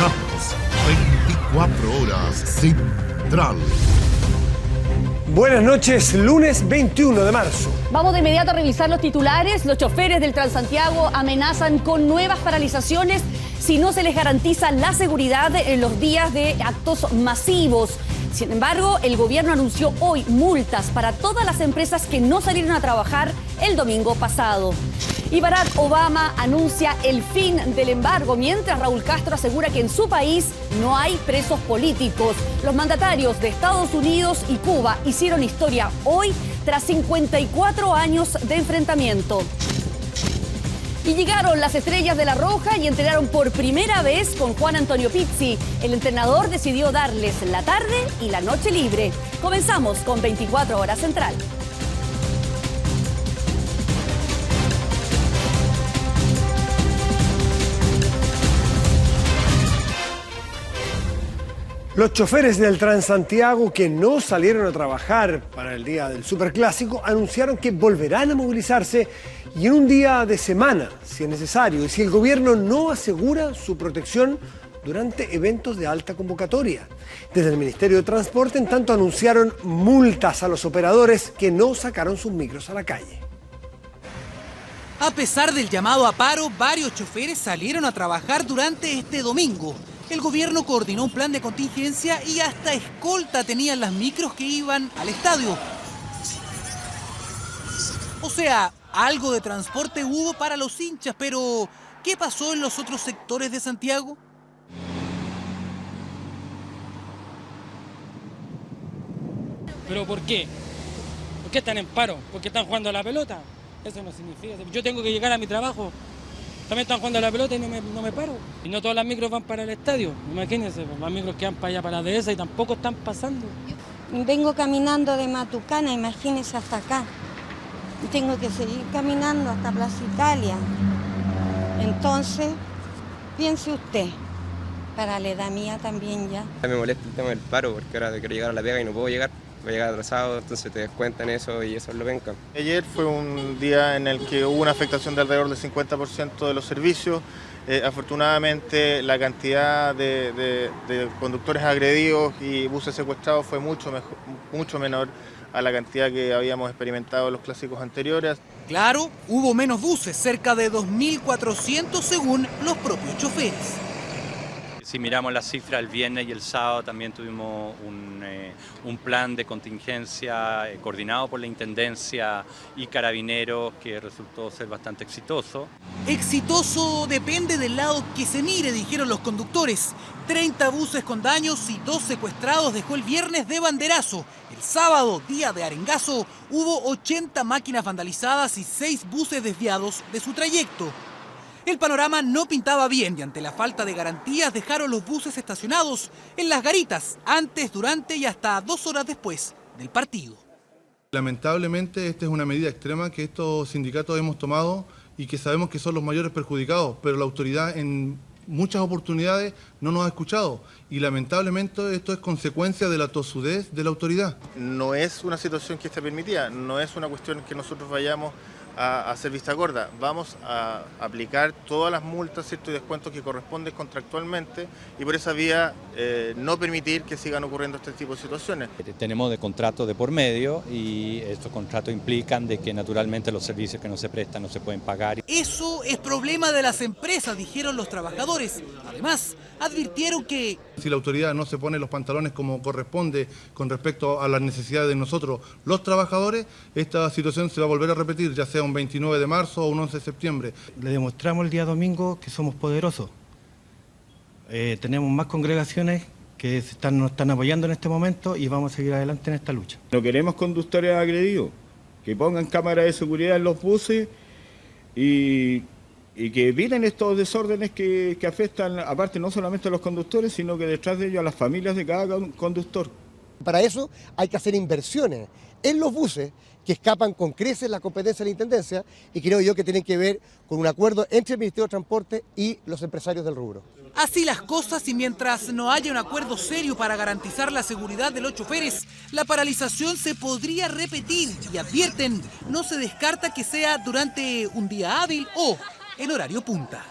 Escuchamos 24 horas Central. Buenas noches, lunes 21 de marzo. Vamos de inmediato a revisar los titulares. Los choferes del Transantiago amenazan con nuevas paralizaciones si no se les garantiza la seguridad en los días de actos masivos. Sin embargo, el gobierno anunció hoy multas para todas las empresas que no salieron a trabajar el domingo pasado. Y Barack Obama anuncia el fin del embargo, mientras Raúl Castro asegura que en su país no hay presos políticos. Los mandatarios de Estados Unidos y Cuba hicieron historia hoy tras 54 años de enfrentamiento. Y llegaron las estrellas de La Roja y entrenaron por primera vez con Juan Antonio Pizzi. El entrenador decidió darles la tarde y la noche libre. Comenzamos con 24 horas Central. Los choferes del Transantiago que no salieron a trabajar para el día del Superclásico anunciaron que volverán a movilizarse y en un día de semana, si es necesario, y si el gobierno no asegura su protección durante eventos de alta convocatoria. Desde el Ministerio de Transporte, en tanto, anunciaron multas a los operadores que no sacaron sus micros a la calle. A pesar del llamado a paro, varios choferes salieron a trabajar durante este domingo. El gobierno coordinó un plan de contingencia y hasta escolta tenían las micros que iban al estadio. O sea, algo de transporte hubo para los hinchas, pero ¿qué pasó en los otros sectores de Santiago? ¿Pero por qué? ¿Por qué están en paro? ¿Por qué están jugando a la pelota? Eso no significa. Yo tengo que llegar a mi trabajo. También están jugando a la pelota y no me paro. Y no todas las micros van para el estadio. Imagínense, las micros que van para allá, para la dehesa y tampoco están pasando. Vengo caminando de Matucana, imagínense, hasta acá. Y tengo que seguir caminando hasta Plaza Italia. Entonces, piense usted, para la edad mía también ya. Me molesta el tema del paro porque ahora quiero llegar a la pega y no puedo llegar. Voy a llegar atrasado, entonces te descuentan eso y eso es lo penca. Ayer fue un día en el que hubo una afectación de alrededor del 50% de los servicios. Afortunadamente la cantidad de conductores agredidos y buses secuestrados fue mucho menor a la cantidad que habíamos experimentado en los clásicos anteriores. Claro, hubo menos buses, cerca de 2.400 según los propios choferes. Si miramos las cifras, el viernes y el sábado también tuvimos un plan de contingencia coordinado por la Intendencia y Carabineros que resultó ser bastante exitoso. Exitoso depende del lado que se mire, dijeron los conductores. 30 buses con daños y 2 secuestrados dejó el viernes de banderazo. El sábado, día de arengazo, hubo 80 máquinas vandalizadas y 6 buses desviados de su trayecto. El panorama no pintaba bien y ante la falta de garantías dejaron los buses estacionados en las garitas antes, durante y hasta 2 horas después del partido. Lamentablemente esta es una medida extrema que estos sindicatos hemos tomado y que sabemos que son los mayores perjudicados, pero la autoridad en muchas oportunidades no nos ha escuchado y lamentablemente esto es consecuencia de la tosudez de la autoridad. No es una situación que esté permitida, no es una cuestión que nosotros vayamos a hacer vista gorda. Vamos a aplicar todas las multas, ¿cierto?, y descuentos que corresponden contractualmente y por esa vía no permitir que sigan ocurriendo este tipo de situaciones. Tenemos de contratos de por medio y estos contratos implican de que naturalmente los servicios que no se prestan no se pueden pagar. Eso es problema de las empresas, dijeron los trabajadores. Además, advirtieron que si la autoridad no se pone los pantalones como corresponde con respecto a las necesidades de nosotros, los trabajadores, esta situación se va a volver a repetir, ya sea un 29 de marzo o un 11 de septiembre. Le demostramos el día domingo que somos poderosos. Tenemos más congregaciones que nos están apoyando en este momento y vamos a seguir adelante en esta lucha. No queremos conductores agredidos, que pongan cámaras de seguridad en los buses y que eviten estos desórdenes que afectan, aparte no solamente a los conductores, sino que detrás de ellos a las familias de cada conductor. Para eso hay que hacer inversiones en los buses que escapan con creces la competencia de la Intendencia y creo yo que tienen que ver con un acuerdo entre el Ministerio de Transporte y los empresarios del rubro. Así las cosas y mientras no haya un acuerdo serio para garantizar la seguridad de los choferes, la paralización se podría repetir y advierten, no se descarta que sea durante un día hábil o en horario punta.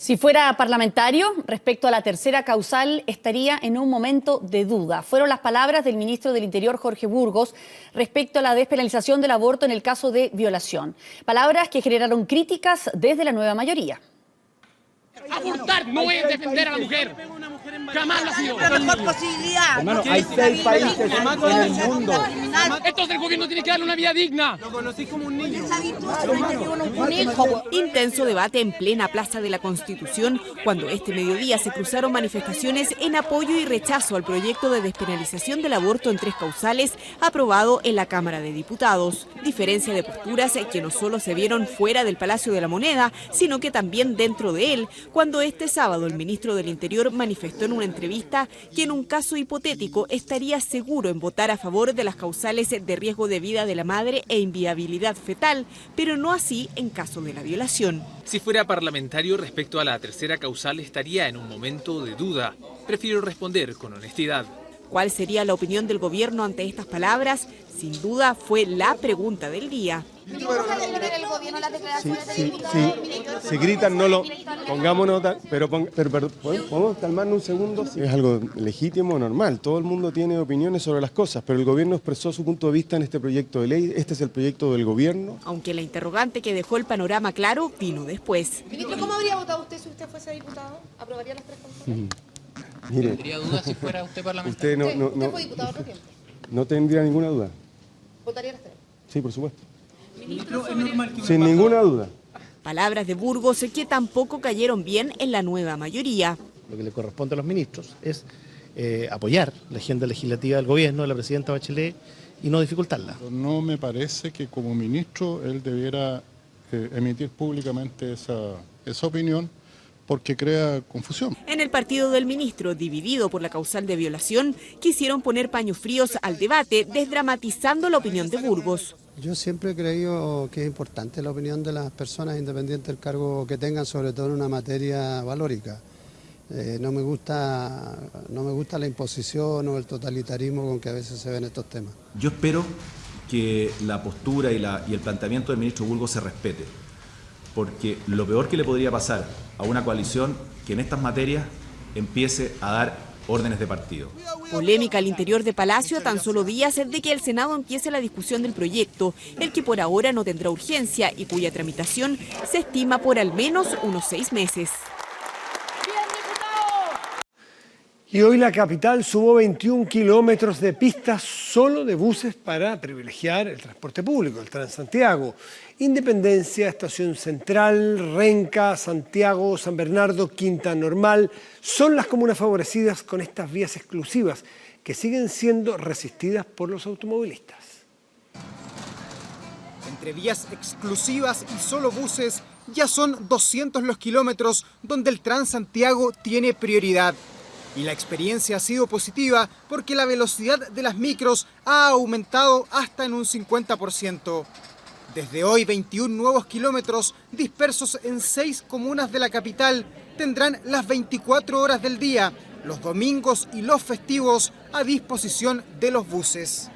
Si fuera parlamentario, respecto a la tercera causal, estaría en un momento de duda. Fueron las palabras del ministro del Interior, Jorge Burgos, respecto a la despenalización del aborto en el caso de violación. Palabras que generaron críticas desde la nueva mayoría. Abortar no es defender a la mujer. Jamás lo ha sido. La mejor posibilidad. Hermano, hay 6 países en el mundo. Entonces el gobierno tiene que darle una vida digna. Lo conocí como un niño. Intenso debate en plena Plaza de la Constitución cuando este mediodía se cruzaron manifestaciones en apoyo y rechazo al proyecto de despenalización del aborto en 3 causales aprobado en la Cámara de Diputados. Diferencia de posturas que no solo se vieron fuera del Palacio de la Moneda, sino que también dentro de él, cuando este sábado el ministro del Interior manifestó en una entrevista que en un caso hipotético estaría seguro en votar a favor de las causales de riesgo de vida de la madre e inviabilidad fetal, pero no así en caso de la violación. Si fuera parlamentario respecto a la tercera causal estaría en un momento de duda. Prefiero responder con honestidad. ¿Cuál sería la opinión del gobierno ante estas palabras? Sin duda fue la pregunta del día. Si gritan, no lo pongamos nota, pero ¿podemos calmarnos un segundo? Es algo legítimo, normal. Todo el mundo tiene opiniones sobre las cosas, pero el gobierno expresó su punto de vista en este proyecto de ley. Este es el proyecto del gobierno. Aunque la interrogante que dejó el panorama claro vino después. Ministro, ¿cómo habría votado usted si usted fuese diputado? ¿Aprobaría las 3 causales? Mire, ¿Tendría dudas si fuera usted parlamentario? ¿Usted fue diputado otro tiempo? No tendría ninguna duda. ¿Votaría las 3? Sí, por supuesto. Ministro, ¿es normal que Sin ninguna duda. Palabras de Burgos que tampoco cayeron bien en la nueva mayoría. Lo que le corresponde a los ministros es apoyar la agenda legislativa del gobierno, de la presidenta Bachelet, y no dificultarla. No me parece que como ministro él debiera emitir públicamente esa opinión, porque crea confusión. En el partido del ministro, dividido por la causal de violación, quisieron poner paños fríos al debate, desdramatizando la opinión de Burgos. Yo siempre he creído que es importante la opinión de las personas independientes del cargo que tengan, sobre todo en una materia valórica. No me gusta la imposición o el totalitarismo con que a veces se ven estos temas. Yo espero que la postura y el planteamiento del ministro Burgos se respete, porque lo peor que le podría pasar a una coalición que en estas materias empiece a dar órdenes de partido. Polémica al interior de Palacio a tan solo días de que el Senado empiece la discusión del proyecto, el que por ahora no tendrá urgencia y cuya tramitación se estima por al menos unos 6 meses. Y hoy la capital sumó 21 kilómetros de pistas solo de buses para privilegiar el transporte público, el Transantiago. Independencia, Estación Central, Renca, Santiago, San Bernardo, Quinta Normal son las comunas favorecidas con estas vías exclusivas que siguen siendo resistidas por los automovilistas. Entre vías exclusivas y solo buses, ya son 200 los kilómetros donde el Transantiago tiene prioridad. Y la experiencia ha sido positiva porque la velocidad de las micros ha aumentado hasta en un 50%. Desde hoy, 21 nuevos kilómetros dispersos en 6 comunas de la capital tendrán las 24 horas del día, los domingos y los festivos a disposición de los buses.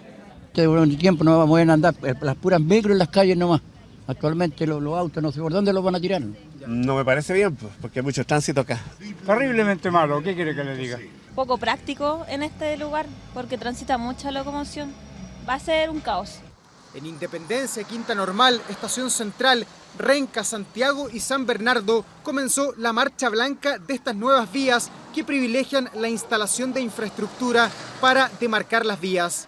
Durante el tiempo no vamos a andar las puras micros en las calles nomás. Actualmente los autos no sé por dónde los van a tirar. No me parece bien, porque hay mucho tránsito acá. Terriblemente malo, ¿qué quiere que le diga? Poco práctico en este lugar, porque transita mucha locomoción. Va a ser un caos. En Independencia, Quinta Normal, Estación Central, Renca, Santiago y San Bernardo comenzó la marcha blanca de estas nuevas vías que privilegian la instalación de infraestructura para demarcar las vías.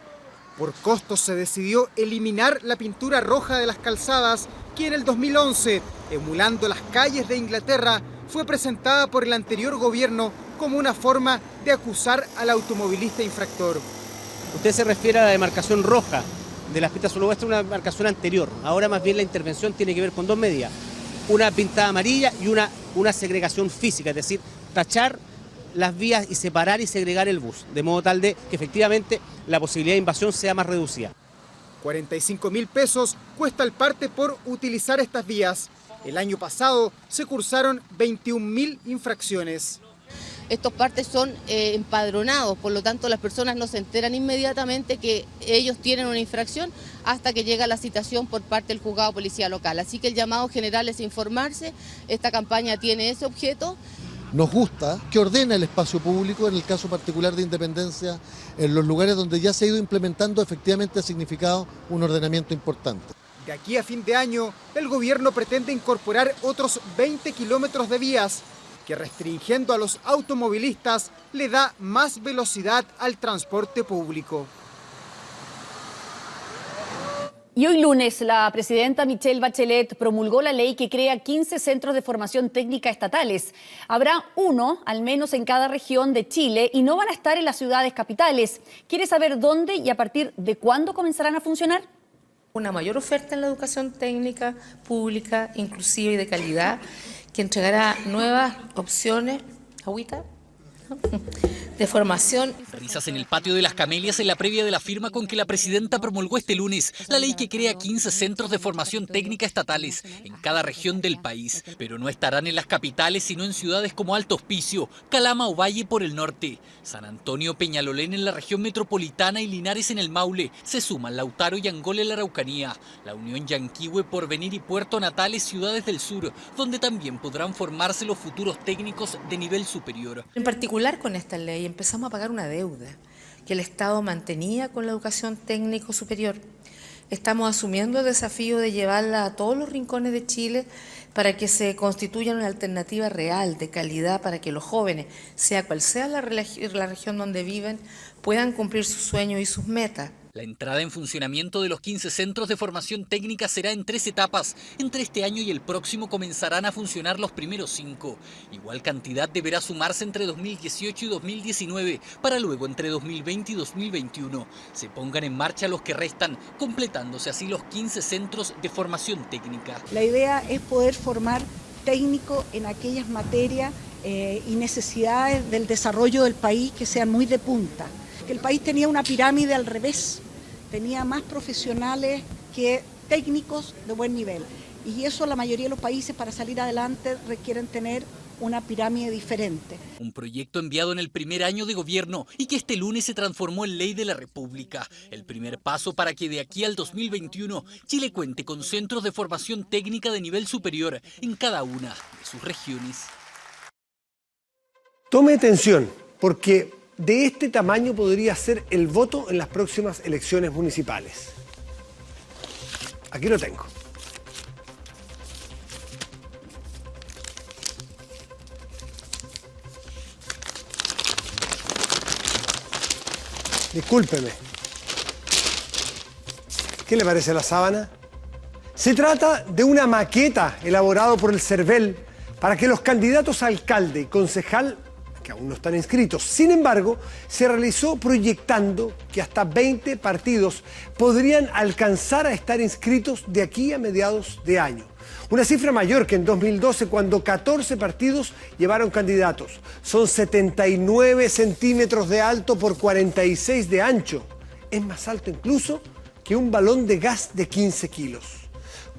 Por costos se decidió eliminar la pintura roja de las calzadas que en el 2011, emulando las calles de Inglaterra, fue presentada por el anterior gobierno como una forma de acusar al automovilista infractor. Usted se refiere a la demarcación roja de las pistas solo, esta es una demarcación anterior. Ahora más bien la intervención tiene que ver con 2 medidas. Una pintada amarilla y una segregación física, es decir, tachar las vías y separar y segregar el bus, de modo tal de que efectivamente la posibilidad de invasión sea más reducida. 45.000 pesos cuesta el parte por utilizar estas vías. El año pasado se cursaron 21.000 infracciones. estos partes son empadronados, por lo tanto las personas no se enteran inmediatamente que ellos tienen una infracción hasta que llega la citación por parte del juzgado policial local. Así que el llamado general es informarse, esta campaña tiene ese objeto. Nos gusta que ordene el espacio público, en el caso particular de Independencia, en los lugares donde ya se ha ido implementando, efectivamente ha significado un ordenamiento importante. De aquí a fin de año, el gobierno pretende incorporar otros 20 kilómetros de vías, que restringiendo a los automovilistas le da más velocidad al transporte público. Y hoy lunes, la presidenta Michelle Bachelet promulgó la ley que crea 15 centros de formación técnica estatales. Habrá uno, al menos en cada región de Chile, y no van a estar en las ciudades capitales. ¿Quiere saber dónde y a partir de cuándo comenzarán a funcionar? Una mayor oferta en la educación técnica, pública, inclusiva y de calidad, que entregará nuevas opciones, agüita, de formación. Risas en el patio de Las Camelias en la previa de la firma con que la presidenta promulgó este lunes la ley que crea 15 centros de formación técnica estatales en cada región del país, pero no estarán en las capitales sino en ciudades como Alto Hospicio, Calama o Valle por el norte, San Antonio, Peñalolén en la región metropolitana y Linares en el Maule. Se suman Lautaro y Angol en la Araucanía, La Unión, Yanquihue, Porvenir y Puerto Natales, ciudades del sur, donde también podrán formarse los futuros técnicos de nivel superior. En particular con esta ley empezamos a pagar una deuda que el Estado mantenía con la educación técnico superior. Estamos asumiendo el desafío de llevarla a todos los rincones de Chile para que se constituya una alternativa real, de calidad, para que los jóvenes, sea cual sea la región donde viven, puedan cumplir sus sueños y sus metas. La entrada en funcionamiento de los 15 centros de formación técnica será en 3 etapas. Entre este año y el próximo comenzarán a funcionar los primeros 5. Igual cantidad deberá sumarse entre 2018 y 2019, para luego entre 2020 y 2021 se pongan en marcha los que restan, completándose así los 15 centros de formación técnica. La idea es poder formar técnicos en aquellas materias y necesidades del desarrollo del país que sean muy de punta. Que el país tenía una pirámide al revés, tenía más profesionales que técnicos de buen nivel. Y eso la mayoría de los países para salir adelante requieren tener una pirámide diferente. Un proyecto enviado en el primer año de gobierno y que este lunes se transformó en ley de la República. El primer paso para que de aquí al 2021 Chile cuente con centros de formación técnica de nivel superior en cada una de sus regiones. Tome atención, porque de este tamaño podría ser el voto en las próximas elecciones municipales. Aquí lo tengo. Discúlpeme. ¿Qué le parece la sábana? Se trata de una maqueta elaborada por el CERVEL para que los candidatos a alcalde y concejal, que aún no están inscritos, sin embargo, se realizó proyectando que hasta 20 partidos podrían alcanzar a estar inscritos de aquí a mediados de año. Una cifra mayor que en 2012, cuando 14 partidos llevaron candidatos. Son 79 centímetros de alto por 46 de ancho. Es más alto incluso que un balón de gas de 15 kilos.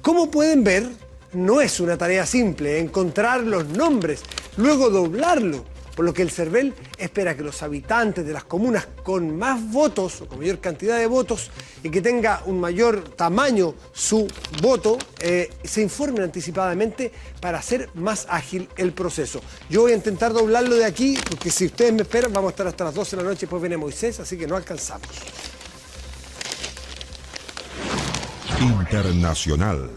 Como pueden ver, no es una tarea simple encontrar los nombres, luego doblarlo, por lo que el CERVEL espera que los habitantes de las comunas con más votos o con mayor cantidad de votos y que tenga un mayor tamaño su voto, se informen anticipadamente para hacer más ágil el proceso. Yo voy a intentar doblarlo de aquí, porque si ustedes me esperan vamos a estar hasta las 12 de la noche, después viene Moisés, así que no alcanzamos. Internacional.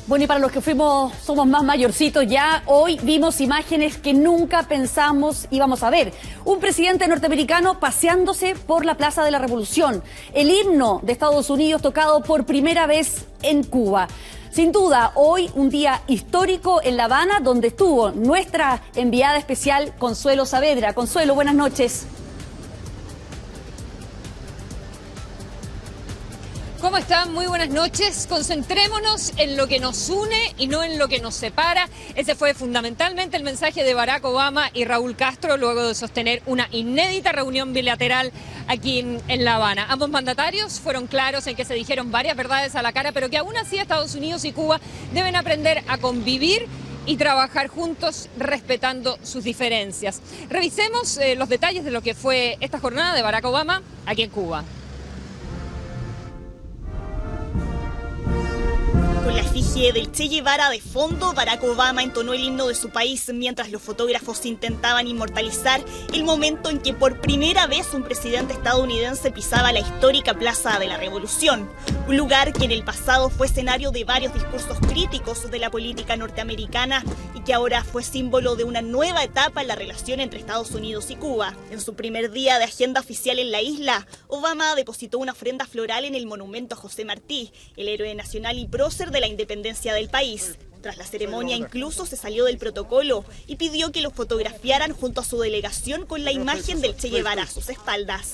Bueno, y para los que somos más mayorcitos ya, hoy vimos imágenes que nunca pensamos íbamos a ver. Un presidente norteamericano paseándose por la Plaza de la Revolución. El himno de Estados Unidos tocado por primera vez en Cuba. Sin duda, hoy un día histórico en La Habana, donde estuvo nuestra enviada especial Consuelo Saavedra. Consuelo, buenas noches. ¿Cómo están? Muy buenas noches. Concentrémonos en lo que nos une y no en lo que nos separa. Ese fue fundamentalmente el mensaje de Barack Obama y Raúl Castro luego de sostener una inédita reunión bilateral aquí en La Habana. Ambos mandatarios fueron claros en que se dijeron varias verdades a la cara, pero que aún así Estados Unidos y Cuba deben aprender a convivir y trabajar juntos respetando sus diferencias. Revisemos los detalles de lo que fue esta jornada de Barack Obama aquí en Cuba. Con la efigie del Che Guevara de fondo, Barack Obama entonó el himno de su país mientras los fotógrafos intentaban inmortalizar el momento en que por primera vez un presidente estadounidense pisaba la histórica Plaza de la Revolución, un lugar que en el pasado fue escenario de varios discursos críticos de la política norteamericana y que ahora fue símbolo de una nueva etapa en la relación entre Estados Unidos y Cuba. En su primer día de agenda oficial en la isla, Obama depositó una ofrenda floral en el monumento a José Martí, el héroe nacional y prócer de la independencia del país. Tras la ceremonia incluso se salió del protocolo y pidió que lo fotografiaran junto a su delegación con la imagen del Che Guevara a sus espaldas.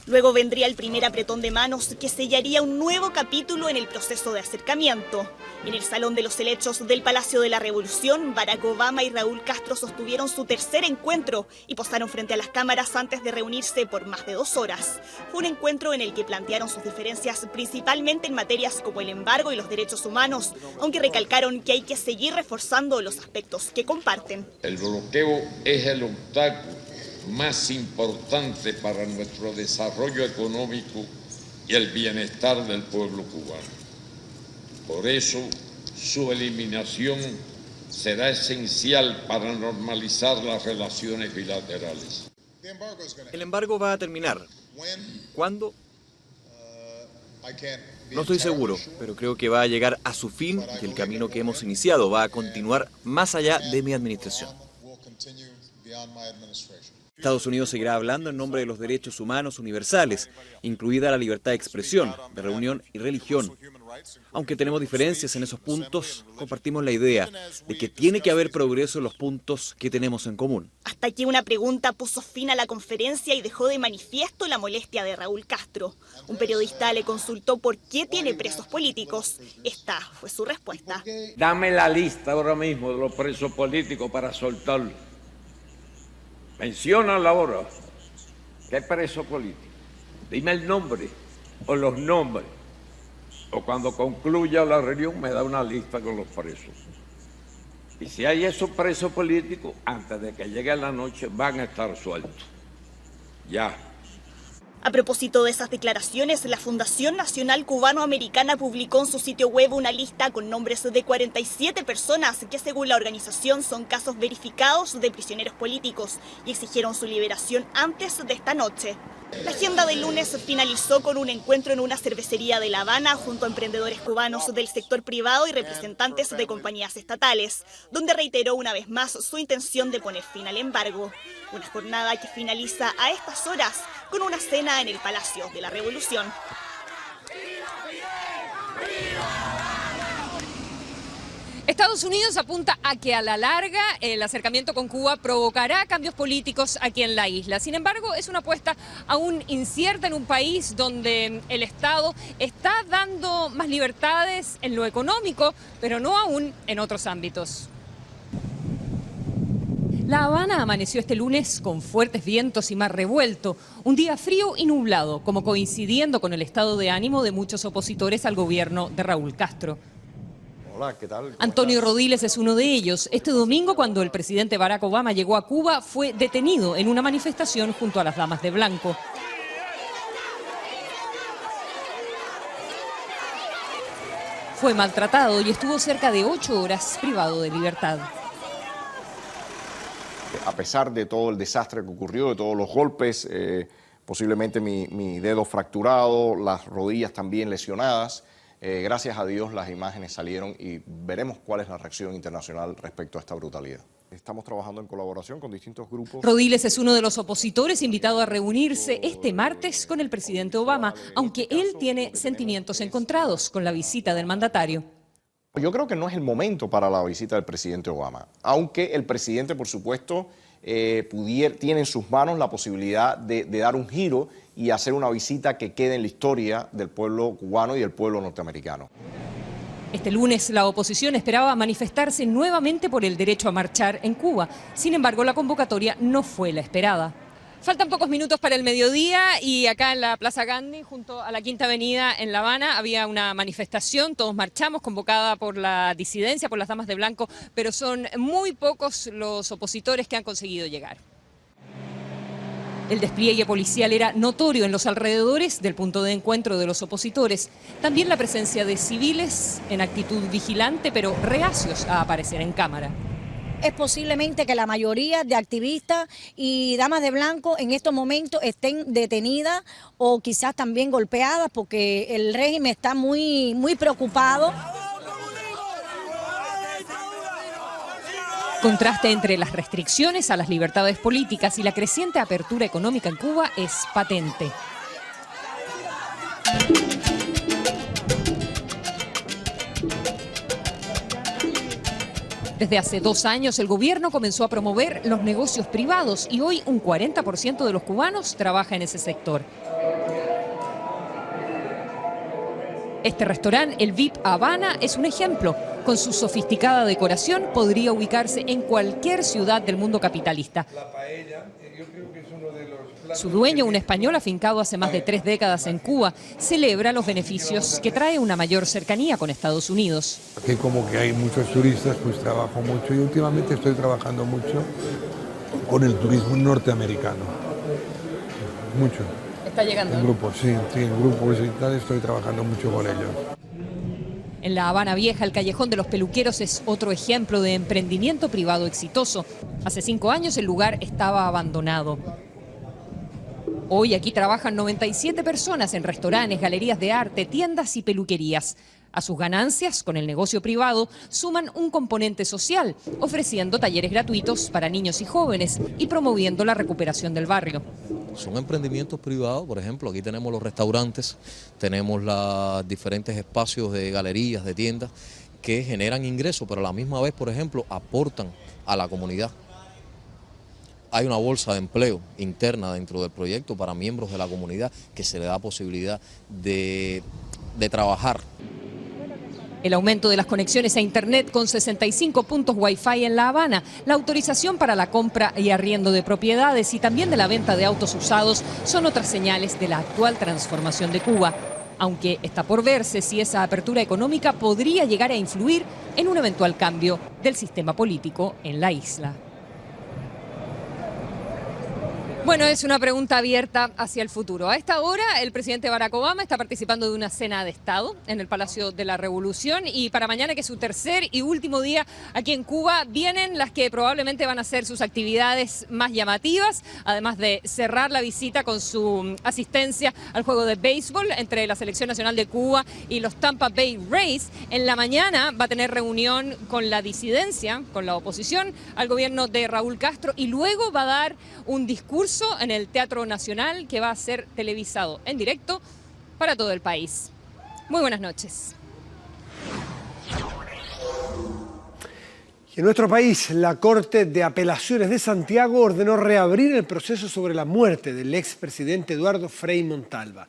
Luego vendría el primer apretón de manos que sellaría un nuevo capítulo en el proceso de acercamiento. En el Salón de los Helechos del Palacio de la Revolución, Barack Obama y Raúl Castro sostuvieron su tercer encuentro y posaron frente a las cámaras antes de reunirse por más de 2 horas. Fue un encuentro en el que plantearon sus diferencias principalmente en materias como el embargo y los derechos humanos, aunque recalcaron que hay que seguir reforzando los aspectos que comparten. El bloqueo es el obstáculo más importante para nuestro desarrollo económico y el bienestar del pueblo cubano. Por eso, su eliminación será esencial para normalizar las relaciones bilaterales. El embargo va a terminar. ¿Cuándo? No estoy seguro, pero creo que va a llegar a su fin y el camino que hemos iniciado va a continuar más allá de mi administración. Estados Unidos seguirá hablando en nombre de los derechos humanos universales, incluida la libertad de expresión, de reunión y religión. Aunque tenemos diferencias en esos puntos, compartimos la idea de que tiene que haber progreso en los puntos que tenemos en común. Hasta aquí una pregunta puso fin a la conferencia y dejó de manifiesto la molestia de Raúl Castro. Un periodista le consultó por qué tiene presos políticos. Esta fue su respuesta. Dame la lista ahora mismo de los presos políticos para soltarlos. Menciónala ahora. ¿Qué preso político? Dime el nombre o los nombres. O cuando concluya la reunión me da una lista con los presos. Y si hay esos presos políticos, antes de que llegue la noche van a estar sueltos. Ya. A propósito de esas declaraciones, la Fundación Nacional Cubano-Americana publicó en su sitio web una lista con nombres de 47 personas que, según la organización, son casos verificados de prisioneros políticos y exigieron su liberación antes de esta noche. La agenda del lunes finalizó con un encuentro en una cervecería de La Habana junto a emprendedores cubanos del sector privado y representantes de compañías estatales, donde reiteró una vez más su intención de poner fin al embargo. Una jornada que finaliza a estas horas con una cena en el Palacio de la Revolución. Estados Unidos apunta a que a la larga el acercamiento con Cuba provocará cambios políticos aquí en la isla. Sin embargo, es una apuesta aún incierta en un país donde el Estado está dando más libertades en lo económico, pero no aún en otros ámbitos. La Habana amaneció este lunes con fuertes vientos y mar revuelto, un día frío y nublado, como coincidiendo con el estado de ánimo de muchos opositores al gobierno de Raúl Castro. Hola, ¿qué tal? Antonio Rodiles es uno de ellos. Este domingo, cuando el presidente Barack Obama llegó a Cuba, fue detenido en una manifestación junto a las Damas de Blanco. Fue maltratado y estuvo cerca de 8 horas privado de libertad. A pesar de todo el desastre que ocurrió, de todos los golpes, posiblemente mi dedo fracturado, las rodillas también lesionadas, gracias a Dios las imágenes salieron y veremos cuál es la reacción internacional respecto a esta brutalidad. Estamos trabajando en colaboración con distintos grupos. Rodiles es uno de los opositores invitado a reunirse este martes con el presidente Obama, aunque él tiene sentimientos encontrados con la visita del mandatario. Yo creo que no es el momento para la visita del presidente Obama, aunque el presidente, por supuesto, tiene en sus manos la posibilidad de dar un giro y hacer una visita que quede en la historia del pueblo cubano y del pueblo norteamericano. Este lunes la oposición esperaba manifestarse nuevamente por el derecho a marchar en Cuba. Sin embargo, la convocatoria no fue la esperada. Faltan pocos minutos para el mediodía y acá en la Plaza Gandhi, junto a la Quinta Avenida en La Habana, había una manifestación, todos marchamos, convocada por la disidencia, por las Damas de Blanco, pero son muy pocos los opositores que han conseguido llegar. El despliegue policial era notorio en los alrededores del punto de encuentro de los opositores. También la presencia de civiles en actitud vigilante, pero reacios a aparecer en cámara. Es posiblemente que la mayoría de activistas y damas de blanco en estos momentos estén detenidas o quizás también golpeadas porque el régimen está muy preocupado. Contraste entre las restricciones a las libertades políticas y la creciente apertura económica en Cuba es patente. Desde hace 2 años el gobierno comenzó a promover los negocios privados y hoy un 40% de los cubanos trabaja en ese sector. Este restaurante, el VIP Habana, es un ejemplo. Con su sofisticada decoración podría ubicarse en cualquier ciudad del mundo capitalista. Su dueño, un español afincado hace más de 3 décadas en Cuba, celebra los beneficios que trae una mayor cercanía con Estados Unidos. Aquí como que hay muchos turistas, pues trabajo mucho y últimamente estoy trabajando mucho con el turismo norteamericano. Mucho. ¿Está llegando? En grupos, sí, en grupos y tal, estoy trabajando mucho con ellos. En La Habana Vieja, el Callejón de los Peluqueros es otro ejemplo de emprendimiento privado exitoso. Hace 5 años el lugar estaba abandonado. Hoy aquí trabajan 97 personas en restaurantes, galerías de arte, tiendas y peluquerías. A sus ganancias, con el negocio privado, suman un componente social, ofreciendo talleres gratuitos para niños y jóvenes y promoviendo la recuperación del barrio. Son emprendimientos privados, por ejemplo, aquí tenemos los restaurantes, tenemos los diferentes espacios de galerías, de tiendas, que generan ingresos, pero a la misma vez, por ejemplo, aportan a la comunidad. Hay una bolsa de empleo interna dentro del proyecto para miembros de la comunidad que se le da posibilidad de trabajar. El aumento de las conexiones a Internet con 65 puntos Wi-Fi en La Habana, la autorización para la compra y arriendo de propiedades y también de la venta de autos usados son otras señales de la actual transformación de Cuba. Aunque está por verse si esa apertura económica podría llegar a influir en un eventual cambio del sistema político en la isla. Bueno, es una pregunta abierta hacia el futuro. A esta hora, el presidente Barack Obama está participando de una cena de Estado en el Palacio de la Revolución y para mañana, que es su tercer y último día aquí en Cuba, vienen las que probablemente van a ser sus actividades más llamativas, además de cerrar la visita con su asistencia al juego de béisbol entre la Selección Nacional de Cuba y los Tampa Bay Rays. En la mañana va a tener reunión con la disidencia, con la oposición al gobierno de Raúl Castro y luego va a dar un discurso en el Teatro Nacional que va a ser televisado en directo para todo el país. Muy buenas noches. Y en nuestro país, la Corte de Apelaciones de Santiago ordenó reabrir el proceso sobre la muerte del expresidente Eduardo Frei Montalva.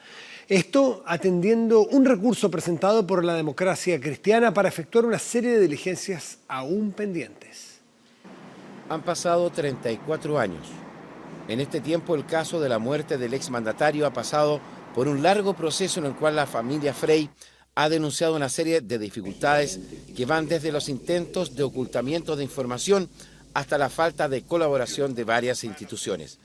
Esto atendiendo un recurso presentado por la Democracia Cristiana para efectuar una serie de diligencias aún pendientes. Han pasado 34 años. En este tiempo, el caso de la muerte del exmandatario ha pasado por un largo proceso en el cual la familia Frei ha denunciado una serie de dificultades que van desde los intentos de ocultamiento de información hasta la falta de colaboración de varias instituciones.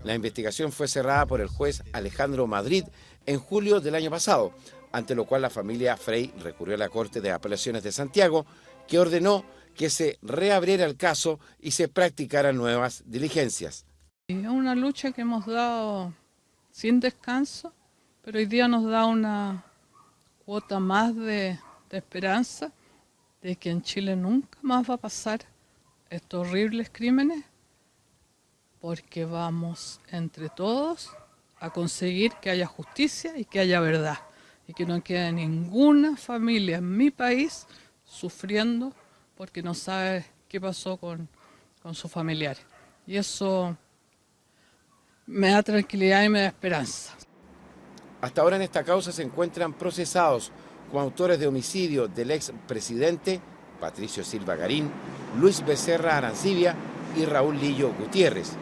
La investigación fue cerrada por el juez Alejandro Madrid en julio del año pasado, ante lo cual la familia Frei recurrió a la Corte de Apelaciones de Santiago, que ordenó que se reabriera el caso y se practicaran nuevas diligencias. Es una lucha que hemos dado sin descanso, pero hoy día nos da una cuota más de esperanza de que en Chile nunca más va a pasar estos horribles crímenes, porque vamos entre todos a conseguir que haya justicia y que haya verdad, y que no quede ninguna familia en mi país sufriendo porque no sabe qué pasó con sus familiares. Y eso me da tranquilidad y me da esperanza. Hasta ahora en esta causa se encuentran procesados como autores de homicidio del expresidente Patricio Silva Garín, Luis Becerra Arancibia y Raúl Lillo Gutiérrez.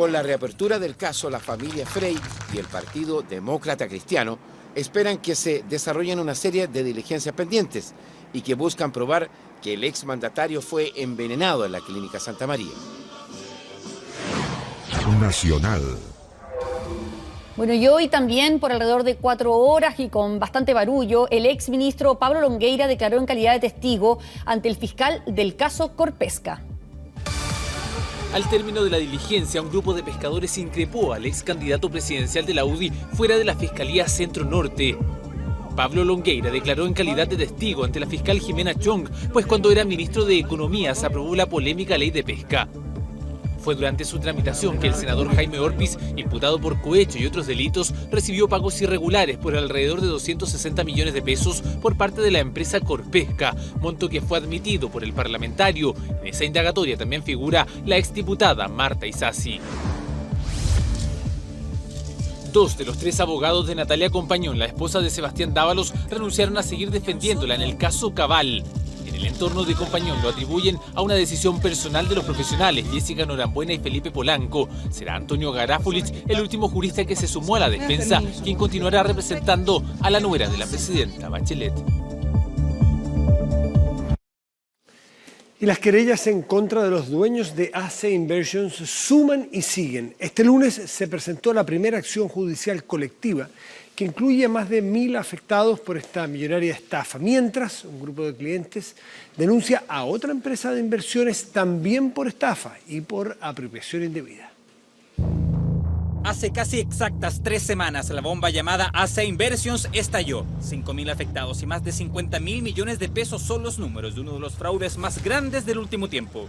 Con la reapertura del caso, la familia Frey y el Partido Demócrata Cristiano esperan que se desarrollen una serie de diligencias pendientes y que buscan probar que el exmandatario fue envenenado en la Clínica Santa María. Nacional. Bueno, y hoy también, por alrededor de 4 horas y con bastante barullo, el exministro Pablo Longueira declaró en calidad de testigo ante el fiscal del caso Corpesca. Al término de la diligencia, un grupo de pescadores increpó al ex candidato presidencial de la UDI fuera de la Fiscalía Centro Norte. Pablo Longueira declaró en calidad de testigo ante la fiscal Jimena Chong, pues cuando era ministro de Economía se aprobó la polémica ley de pesca. Fue durante su tramitación que el senador Jaime Orpiz, imputado por cohecho y otros delitos, recibió pagos irregulares por alrededor de 260 millones de pesos por parte de la empresa Corpesca, monto que fue admitido por el parlamentario. En esa indagatoria también figura la exdiputada Marta Isasi. 2 de los 3 abogados de Natalia Compañón, la esposa de Sebastián Dávalos, renunciaron a seguir defendiéndola en el caso Cabal. En el entorno de Compañón lo atribuyen a una decisión personal de los profesionales Jessica Norambuena y Felipe Polanco. Será Antonio Garáfulich el último jurista que se sumó a la defensa, quien continuará representando a la nuera de la presidenta Bachelet. Y las querellas en contra de los dueños de AC Inversions suman y siguen. Este lunes se presentó la primera acción judicial colectiva que incluye a más de 1.000 afectados por esta millonaria estafa, mientras un grupo de clientes denuncia a otra empresa de inversiones también por estafa y por apropiación indebida. Hace casi exactas 3 semanas, la bomba llamada AC Inversions estalló. 5.000 afectados y más de 50.000 millones de pesos son los números de uno de los fraudes más grandes del último tiempo.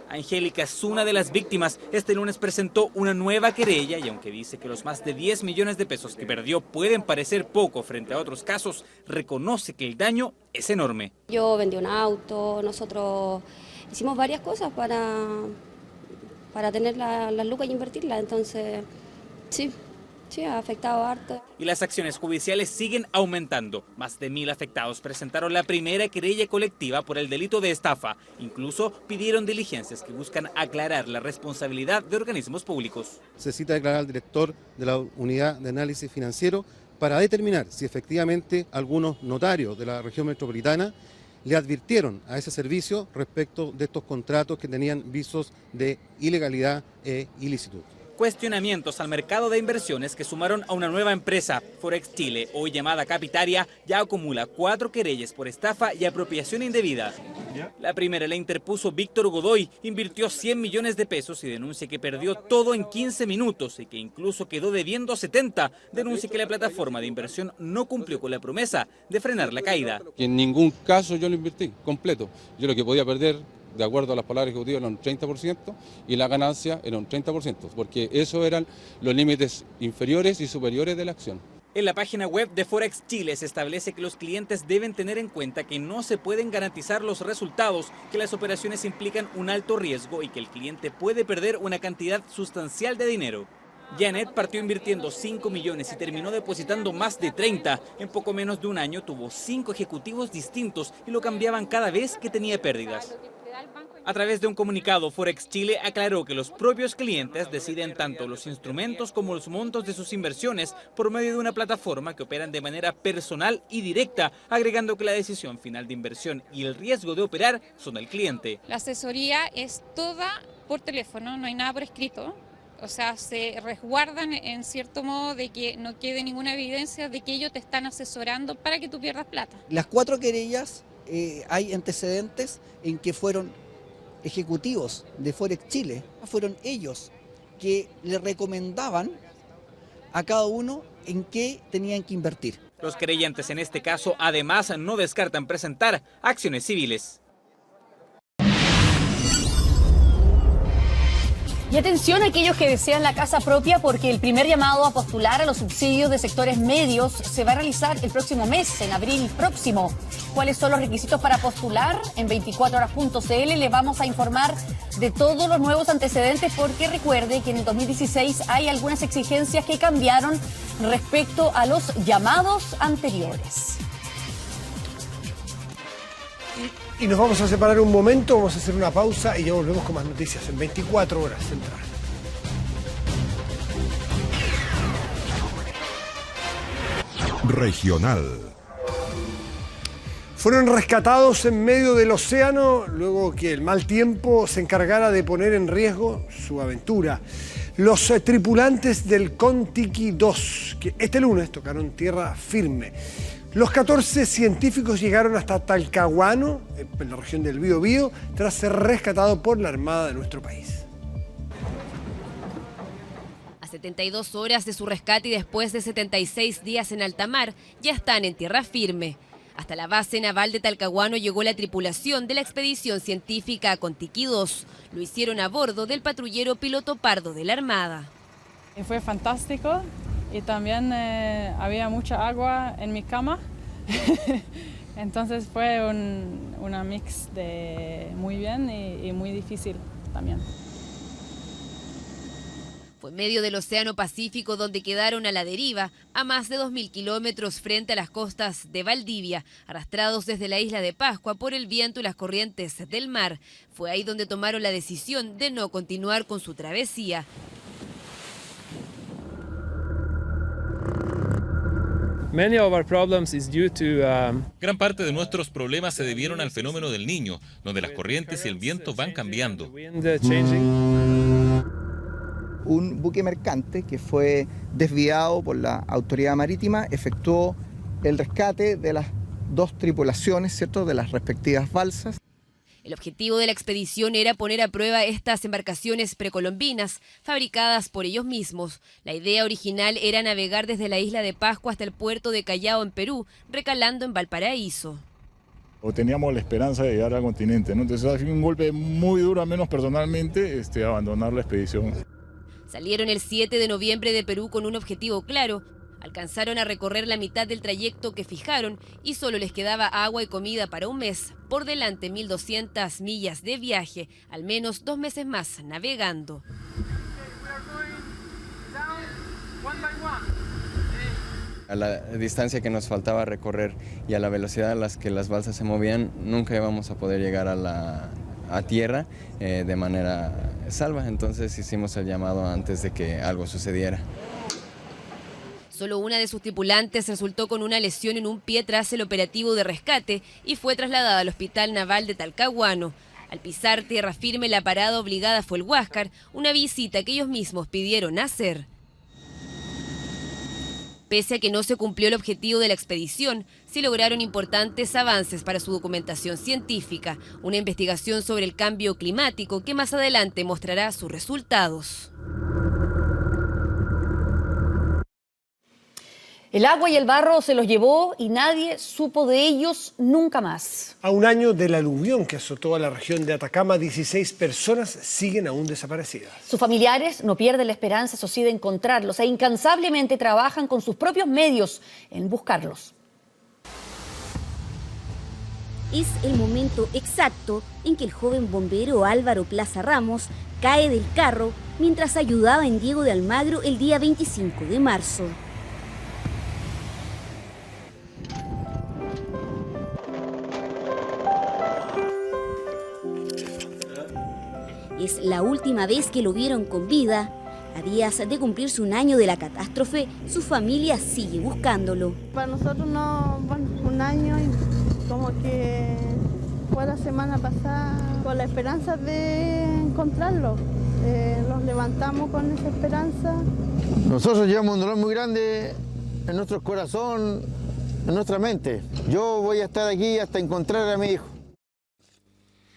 Angélica es una de las víctimas. Este lunes presentó una nueva querella y aunque dice que los más de 10 millones de pesos que perdió pueden parecer poco frente a otros casos, reconoce que el daño es enorme. Yo vendí un auto, nosotros hicimos varias cosas para tener las lucas y invertirlas, entonces sí, ha afectado harto. Y las acciones judiciales siguen aumentando. Más de 1.000 afectados presentaron la primera querella colectiva por el delito de estafa. Incluso pidieron diligencias que buscan aclarar la responsabilidad de organismos públicos. Se cita declarar al director de la Unidad de Análisis Financiero para determinar si efectivamente algunos notarios de la región metropolitana le advirtieron a ese servicio respecto de estos contratos que tenían visos de ilegalidad e ilicitud. Cuestionamientos al mercado de inversiones que sumaron a una nueva empresa. Forex Chile, hoy llamada Capitaria, ya acumula 4 querellas por estafa y apropiación indebida. La primera la interpuso Víctor Godoy, invirtió 100 millones de pesos y denuncia que perdió todo en 15 minutos y que incluso quedó debiendo 70. Denuncia que la plataforma de inversión no cumplió con la promesa de frenar la caída. En ningún caso yo lo invertí completo. Yo lo que podía perder, de acuerdo a las palabras ejecutivas, era un 30% y la ganancia era un 30%, porque esos eran los límites inferiores y superiores de la acción. En la página web de Forex Chile se establece que los clientes deben tener en cuenta que no se pueden garantizar los resultados, que las operaciones implican un alto riesgo y que el cliente puede perder una cantidad sustancial de dinero. Janet partió invirtiendo 5 millones y terminó depositando más de 30. En poco menos de un año tuvo 5 ejecutivos distintos y lo cambiaban cada vez que tenía pérdidas. A través de un comunicado, Forex Chile aclaró que los propios clientes deciden tanto los instrumentos como los montos de sus inversiones por medio de una plataforma que operan de manera personal y directa, agregando que la decisión final de inversión y el riesgo de operar son del cliente. La asesoría es toda por teléfono, no hay nada por escrito. O sea, se resguardan en cierto modo de que no quede ninguna evidencia de que ellos te están asesorando para que tú pierdas plata. Las 4 querellas hay antecedentes en que fueron ejecutivos de Forex Chile, fueron ellos que le recomendaban a cada uno en qué tenían que invertir. Los querellantes en este caso además no descartan presentar acciones civiles. Y atención a aquellos que desean la casa propia porque el primer llamado a postular a los subsidios de sectores medios se va a realizar el próximo mes, en abril próximo. ¿Cuáles son los requisitos para postular? En 24horas.cl le vamos a informar de todos los nuevos antecedentes porque recuerde que en el 2016 hay algunas exigencias que cambiaron respecto a los llamados anteriores. Y nos vamos a separar un momento, vamos a hacer una pausa y ya volvemos con más noticias en 24 horas central. regional. Fueron rescatados en medio del océano luego que el mal tiempo se encargara de poner en riesgo su aventura. Los tripulantes del Kon-Tiki 2, que este lunes tocaron tierra firme. Los 14 científicos llegaron hasta Talcahuano, en la región del Biobío, tras ser rescatados por la Armada de nuestro país. A 72 horas de su rescate y después de 76 días en alta mar, ya están en tierra firme. Hasta la base naval de Talcahuano llegó la tripulación de la expedición científica Kon-Tiki 2. Lo hicieron a bordo del patrullero piloto Pardo de la Armada. Fue fantástico y también había mucha agua en mi cama. Entonces fue una mix de muy bien y muy difícil también. Fue en medio del Océano Pacífico donde quedaron a la deriva, a más de 2.000 kilómetros frente a las costas de Valdivia, arrastrados desde la isla de Pascua por el viento y las corrientes del mar. Fue ahí donde tomaron la decisión de no continuar con su travesía. Gran parte de nuestros problemas se debieron al fenómeno del Niño, donde las corrientes y el viento van cambiando. Un buque mercante que fue desviado por la autoridad marítima efectuó el rescate de las dos tripulaciones, ¿cierto?, de las respectivas balsas. El objetivo de la expedición era poner a prueba estas embarcaciones precolombinas, fabricadas por ellos mismos. La idea original era navegar desde la isla de Pascua hasta el puerto de Callao en Perú, recalando en Valparaíso. Teníamos la esperanza de llegar al continente, ¿no? Entonces ha sido un golpe muy duro, al menos personalmente, abandonar la expedición. Salieron el 7 de noviembre de Perú con un objetivo claro. Alcanzaron a recorrer la mitad del trayecto que fijaron y solo les quedaba agua y comida para un mes. Por delante 1.200 millas de viaje, al menos 2 meses más navegando. A la distancia que nos faltaba recorrer y a la velocidad a la que las balsas se movían, nunca íbamos a poder llegar a tierra de manera salva. Entonces hicimos el llamado antes de que algo sucediera. Solo una de sus tripulantes resultó con una lesión en un pie tras el operativo de rescate y fue trasladada al Hospital Naval de Talcahuano. Al pisar tierra firme, la parada obligada fue el Huáscar, una visita que ellos mismos pidieron hacer. Pese a que no se cumplió el objetivo de la expedición, sí lograron importantes avances para su documentación científica, una investigación sobre el cambio climático que más adelante mostrará sus resultados. El agua y el barro se los llevó y nadie supo de ellos nunca más. A un año del aluvión que azotó a la región de Atacama, 16 personas siguen aún desaparecidas. Sus familiares no pierden la esperanza, eso sí, de encontrarlos e incansablemente trabajan con sus propios medios en buscarlos. Es el momento exacto en que el joven bombero Álvaro Plaza Ramos cae del carro mientras ayudaba en Diego de Almagro el día 25 de marzo. Es la última vez que lo vieron con vida. A días de cumplirse un año de la catástrofe, su familia sigue buscándolo. Para nosotros no, bueno, un año y como que fue la semana pasada con la esperanza de encontrarlo. Los levantamos con esa esperanza. Nosotros llevamos un dolor muy grande en nuestro corazón, en nuestra mente. Yo voy a estar aquí hasta encontrar a mi hijo.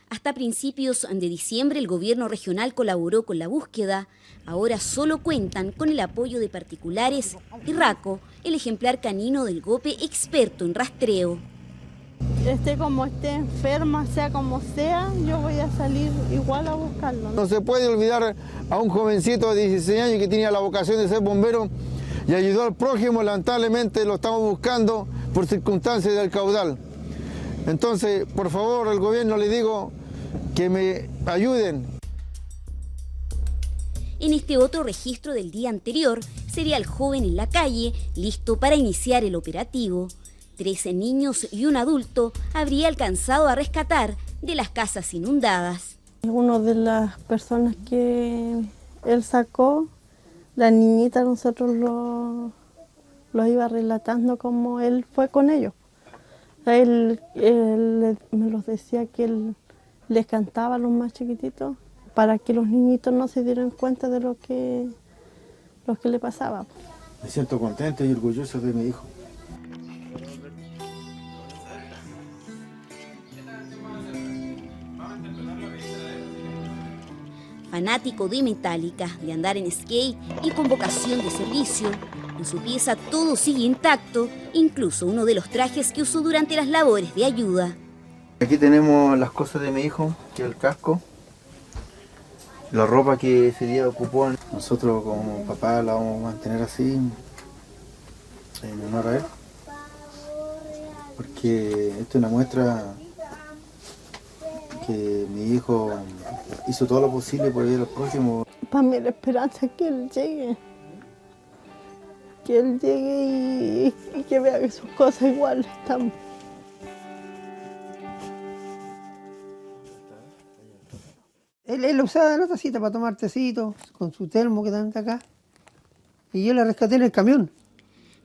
Hasta principios de diciembre el gobierno regional colaboró con la búsqueda. Ahora solo cuentan con el apoyo de particulares y Raco, el ejemplar canino del GOPE experto en rastreo. Esté como esté, enferma, sea como sea, yo voy a salir igual a buscarlo. No se puede olvidar a un jovencito de 16 años que tenía la vocación de ser bombero y ayudó al prójimo. Lamentablemente lo estamos buscando por circunstancias del caudal. Entonces, por favor, al gobierno le digo que me ayuden. En este otro registro del día anterior, sería el joven en la calle, listo para iniciar el operativo. 13 niños y un adulto habría alcanzado a rescatar de las casas inundadas. Algunas de las personas que él sacó, la niñita, nosotros los iba relatando como él fue con ellos. Él me los decía que él les cantaba a los más chiquititos para que los niñitos no se dieran cuenta de lo que le pasaba. Me siento contento y orgulloso de mi hijo. Fanático de Metallica, de andar en skate y con vocación de servicio, en su pieza todo sigue intacto, incluso uno de los trajes que usó durante las labores de ayuda. Aquí tenemos las cosas de mi hijo, que es el casco, la ropa que ese día ocupó. Nosotros como papá la vamos a mantener así, en honor a él, porque esto es una muestra que mi hijo hizo todo lo posible por ir al próximo. Para mí la esperanza es que él llegue y que vea que sus cosas igual están. Él usaba la tacita para tomar tecito, con su termo que está acá, y yo la rescaté en el camión.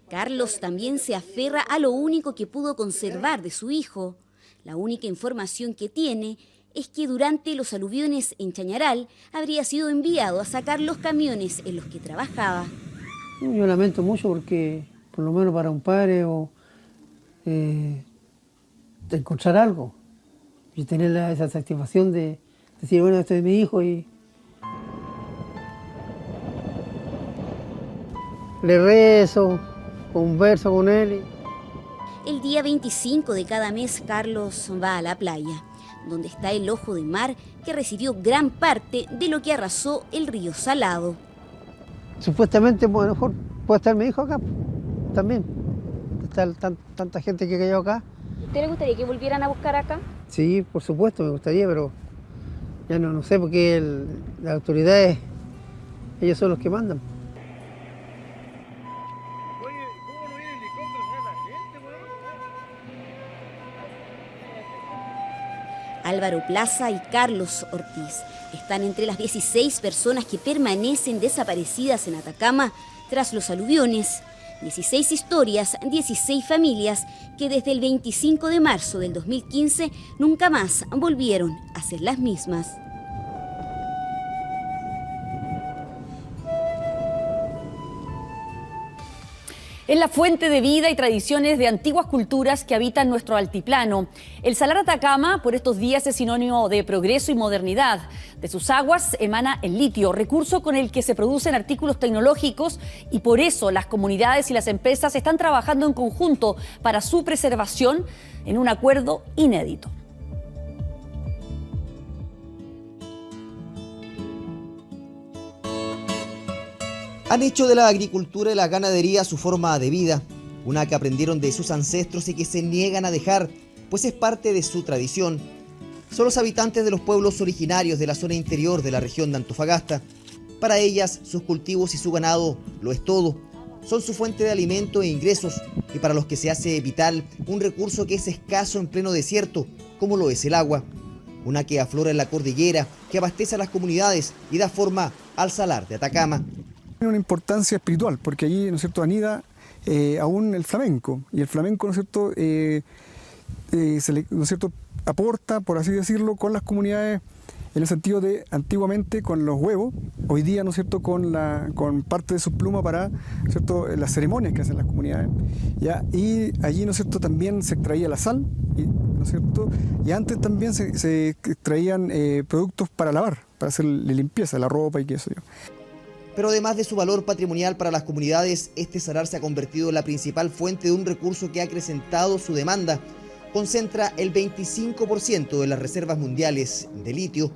Carlos también se aferra a lo único que pudo conservar de su hijo. La única información que tiene es que durante los aluviones en Chañaral habría sido enviado a sacar los camiones en los que trabajaba. Yo lamento mucho porque, por lo menos para un padre, de encontrar algo y tener esa satisfacción de decir, bueno, este es mi hijo y le rezo, converso con él. El día 25 de cada mes, Carlos va a la playa, donde está el ojo de mar que recibió gran parte de lo que arrasó el río Salado. Supuestamente, bueno, mejor puede estar mi hijo acá también. Está tanta gente que cayó acá. ¿Usted le gustaría que volvieran a buscar acá? Sí, por supuesto, me gustaría, pero ya no sé, porque las autoridades, ellos son los que mandan. Álvaro Plaza y Carlos Ortiz están entre las 16 personas que permanecen desaparecidas en Atacama tras los aluviones. 16 historias, 16 familias que desde el 25 de marzo del 2015 nunca más volvieron a ser las mismas. Es la fuente de vida y tradiciones de antiguas culturas que habitan nuestro altiplano. El Salar Atacama por estos días es sinónimo de progreso y modernidad. De sus aguas emana el litio, recurso con el que se producen artículos tecnológicos, y por eso las comunidades y las empresas están trabajando en conjunto para su preservación en un acuerdo inédito. Han hecho de la agricultura y la ganadería su forma de vida, una que aprendieron de sus ancestros y que se niegan a dejar, pues es parte de su tradición. Son los habitantes de los pueblos originarios de la zona interior de la región de Antofagasta. Para ellas, sus cultivos y su ganado lo es todo. Son su fuente de alimento e ingresos, y para los que se hace vital un recurso que es escaso en pleno desierto, como lo es el agua. Una que aflora en la cordillera, que abastece a las comunidades y da forma al Salar de Atacama. Tiene una importancia espiritual, porque allí, ¿no es cierto?, anida aún el flamenco, y el flamenco, ¿no es cierto?, ¿no es cierto?, aporta, por así decirlo, con las comunidades, en el sentido de antiguamente con los huevos, hoy día, ¿no es cierto?, con parte de su pluma para, ¿no es cierto?, las ceremonias que hacen las comunidades, ¿ya? Y allí, ¿no es cierto?, también se extraía la sal, ¿no es cierto?, y antes también se extraían productos para lavar, para hacer limpieza, la ropa y qué sé yo. Pero además de su valor patrimonial para las comunidades, este salar se ha convertido en la principal fuente de un recurso que ha acrecentado su demanda. Concentra el 25% de las reservas mundiales de litio.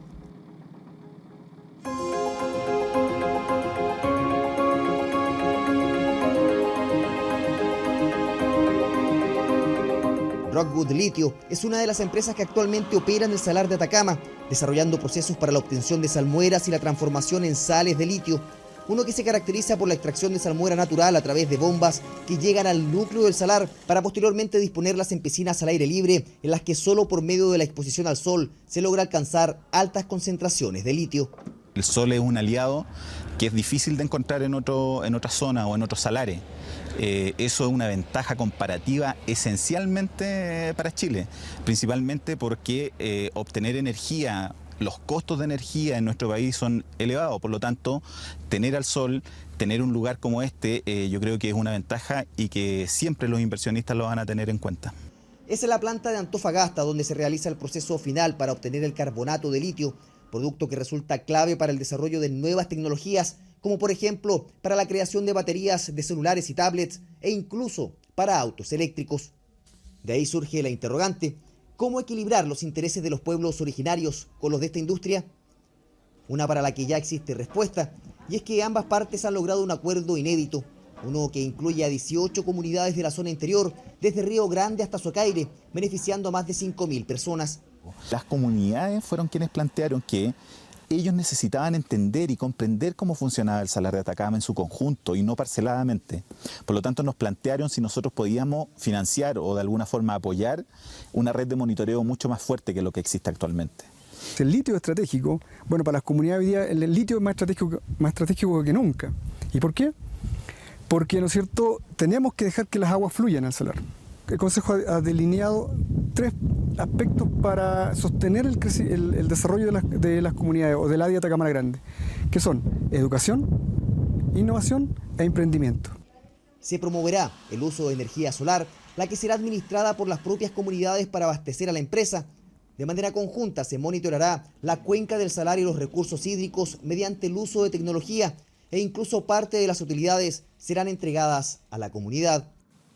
Rockwood Litio es una de las empresas que actualmente opera en el Salar de Atacama, desarrollando procesos para la obtención de salmueras y la transformación en sales de litio. Uno que se caracteriza por la extracción de salmuera natural a través de bombas que llegan al núcleo del salar para posteriormente disponerlas en piscinas al aire libre, en las que solo por medio de la exposición al sol se logra alcanzar altas concentraciones de litio. El sol es un aliado que es difícil de encontrar en otra zona o en otros salares. Eso es una ventaja comparativa esencialmente para Chile, principalmente porque obtener energía, los costos de energía en nuestro país son elevados, por lo tanto, tener al sol, tener un lugar como este, yo creo que es una ventaja y que siempre los inversionistas lo van a tener en cuenta. Es en la planta de Antofagasta donde se realiza el proceso final para obtener el carbonato de litio, producto que resulta clave para el desarrollo de nuevas tecnologías, como por ejemplo para la creación de baterías de celulares y tablets e incluso para autos eléctricos. De ahí surge la interrogante: ¿cómo equilibrar los intereses de los pueblos originarios con los de esta industria? Una para la que ya existe respuesta, y es que ambas partes han logrado un acuerdo inédito, uno que incluye a 18 comunidades de la zona interior, desde Río Grande hasta Socaire, beneficiando a más de 5.000 personas. Las comunidades fueron quienes plantearon que ellos necesitaban entender y comprender cómo funcionaba el Salar de Atacama en su conjunto y no parceladamente. Por lo tanto, nos plantearon si nosotros podíamos financiar o de alguna forma apoyar una red de monitoreo mucho más fuerte que lo que existe actualmente. El litio es estratégico. Bueno, para las comunidades hoy día el litio es más estratégico que nunca. ¿Y por qué? Porque, ¿no es cierto?, teníamos que dejar que las aguas fluyan al salar. El Consejo ha delineado 3 aspectos para sostener el desarrollo de las comunidades o del área de Atacama Grande, que son educación, innovación e emprendimiento. Se promoverá el uso de energía solar, la que será administrada por las propias comunidades para abastecer a la empresa. De manera conjunta se monitorará la cuenca del salar y los recursos hídricos mediante el uso de tecnología, e incluso parte de las utilidades serán entregadas a la comunidad.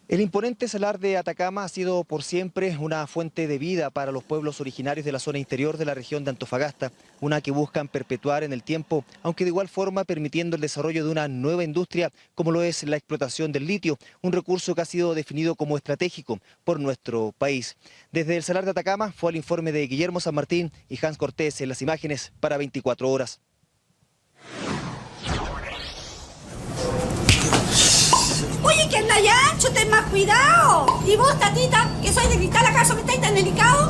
El imponente salar de Atacama ha sido por siempre una fuente de vida para los pueblos originarios de la zona interior de la región de Antofagasta, una que buscan perpetuar en el tiempo, aunque de igual forma permitiendo el desarrollo de una nueva industria como lo es la explotación del litio, un recurso que ha sido definido como estratégico por nuestro país. Desde el salar de Atacama fue el informe de Guillermo San Martín y Hans Cortés en las imágenes para 24 horas. Oye, que anda ya, ancho, ten más cuidado. Y vos, tatita, que soy de cristal, ¿acaso que estáis tan delicado?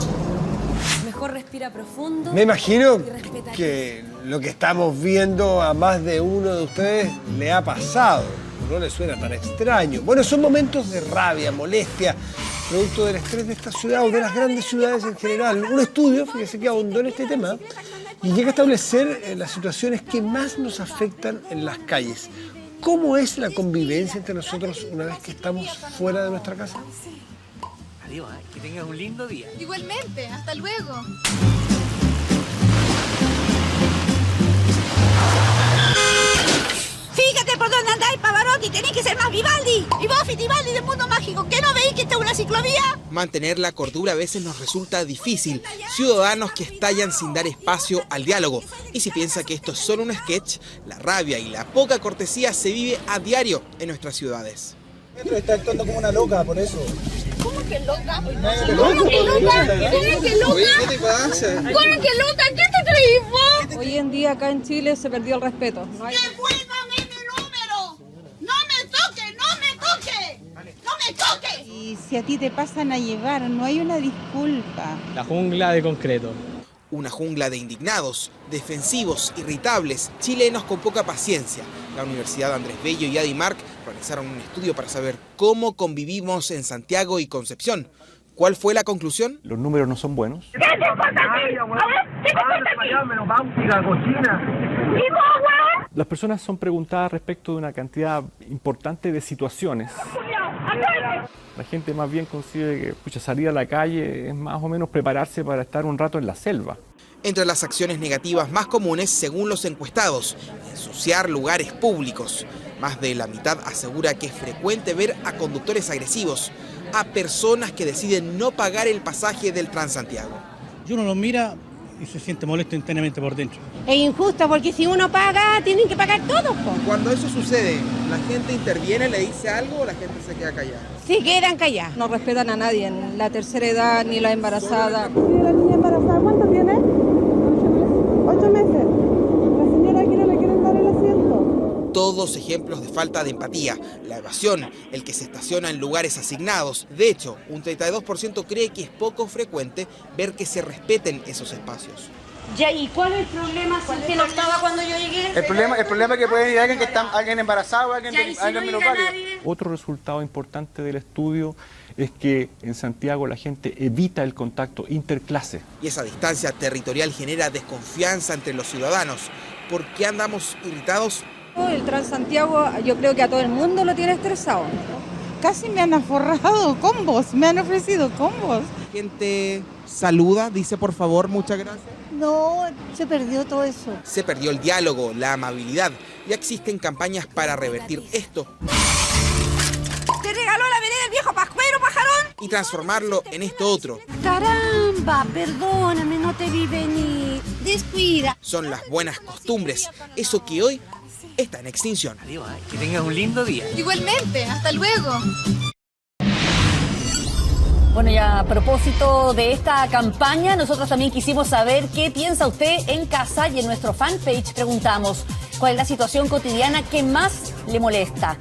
Mejor respira profundo. Me imagino y respeta que lo que estamos viendo a más de uno de ustedes le ha pasado. No le suena tan extraño. Bueno, son momentos de rabia, molestia, producto del estrés de esta ciudad o de las grandes ciudades en general. Un estudio, fíjese, que ahondó en este tema y llega a establecer las situaciones que más nos afectan en las calles. ¿Cómo es la convivencia entre nosotros una vez que estamos fuera de nuestra casa? Adiós, que tengas un lindo día. Igualmente, hasta luego. Fíjate por dónde andáis, Pavarotti, tenéis que ser más Vivaldi. Y vos, Fitibaldi del mundo mágico, ¿qué no veis que esta es una ciclovía? Mantener la cordura a veces nos resulta difícil. Ciudadanos que estallan sin dar espacio al diálogo. Y si piensa que esto es solo un sketch, la rabia y la poca cortesía se vive a diario en nuestras ciudades. Está actuando como una loca, por eso. ¿Cómo que loca? ¿Cómo que loca? ¿Cómo que loca? ¿Qué te pasa? ¿Cómo que loca? ¿Qué te creís vos? Hoy en día acá en Chile se perdió el respeto. No hay... ¡Devuélvame mi número! ¡No me toque! ¡No me toque! ¡No me toque! Y si a ti te pasan a llevar, no hay una disculpa. La jungla de concreto. Una jungla de indignados, defensivos, irritables, chilenos con poca paciencia. La Universidad Andrés Bello y Adimark realizaron un estudio para saber cómo convivimos en Santiago y Concepción. ¿Cuál fue la conclusión? Los números no son buenos. ¿Qué te pasa aquí? A ver, ¿qué te pasa aquí? Las personas son preguntadas respecto de una cantidad importante de situaciones. La gente más bien considera que salir a la calle es más o menos prepararse para estar un rato en la selva. Entre las acciones negativas más comunes, según los encuestados, ensuciar lugares públicos. Más de la mitad asegura que es frecuente ver a conductores agresivos, a personas que deciden no pagar el pasaje del Transantiago. Y uno los mira y se siente molesto internamente por dentro. Es injusto porque si uno paga, tienen que pagar todos. Cuando eso sucede, ¿la gente interviene, le dice algo o la gente se queda callada? Se quedan callados. No respetan a nadie, ni la tercera edad, ni la embarazada. ¿Y la niña embarazada cuánto tiene? 8 meses. La señora aquí no le quieren dar el asiento. Todos ejemplos de falta de empatía, la evasión, el que se estaciona en lugares asignados. De hecho, un 32% cree que es poco frecuente ver que se respeten esos espacios. Ya, ¿y cuál es el problema si usted no estaba cuando yo llegué? El problema es que puede ir alguien que está alguien embarazado, alguien menopáusico. Otro resultado importante del estudio es que en Santiago la gente evita el contacto interclase. Y esa distancia territorial genera desconfianza entre los ciudadanos. ¿Por qué andamos irritados? El Transantiago yo creo que a todo el mundo lo tiene estresado. Casi me han forrado combos, me han ofrecido combos. Gente saluda, dice por favor, muchas gracias. No, se perdió todo eso. Se perdió el diálogo, la amabilidad. Ya existen campañas para revertir esto. ¿Te regaló la vereda el viejo pascuero, pajarón? Y transformarlo en esto otro. Caramba, perdóname, no te vi venir. Descuida. Son las buenas costumbres, eso que hoy está en extinción. Adiós, que tengas un lindo día. Igualmente, hasta luego. Bueno, y a propósito de esta campaña, nosotros también quisimos saber qué piensa usted en casa, y en nuestro fanpage preguntamos cuál es la situación cotidiana que más le molesta.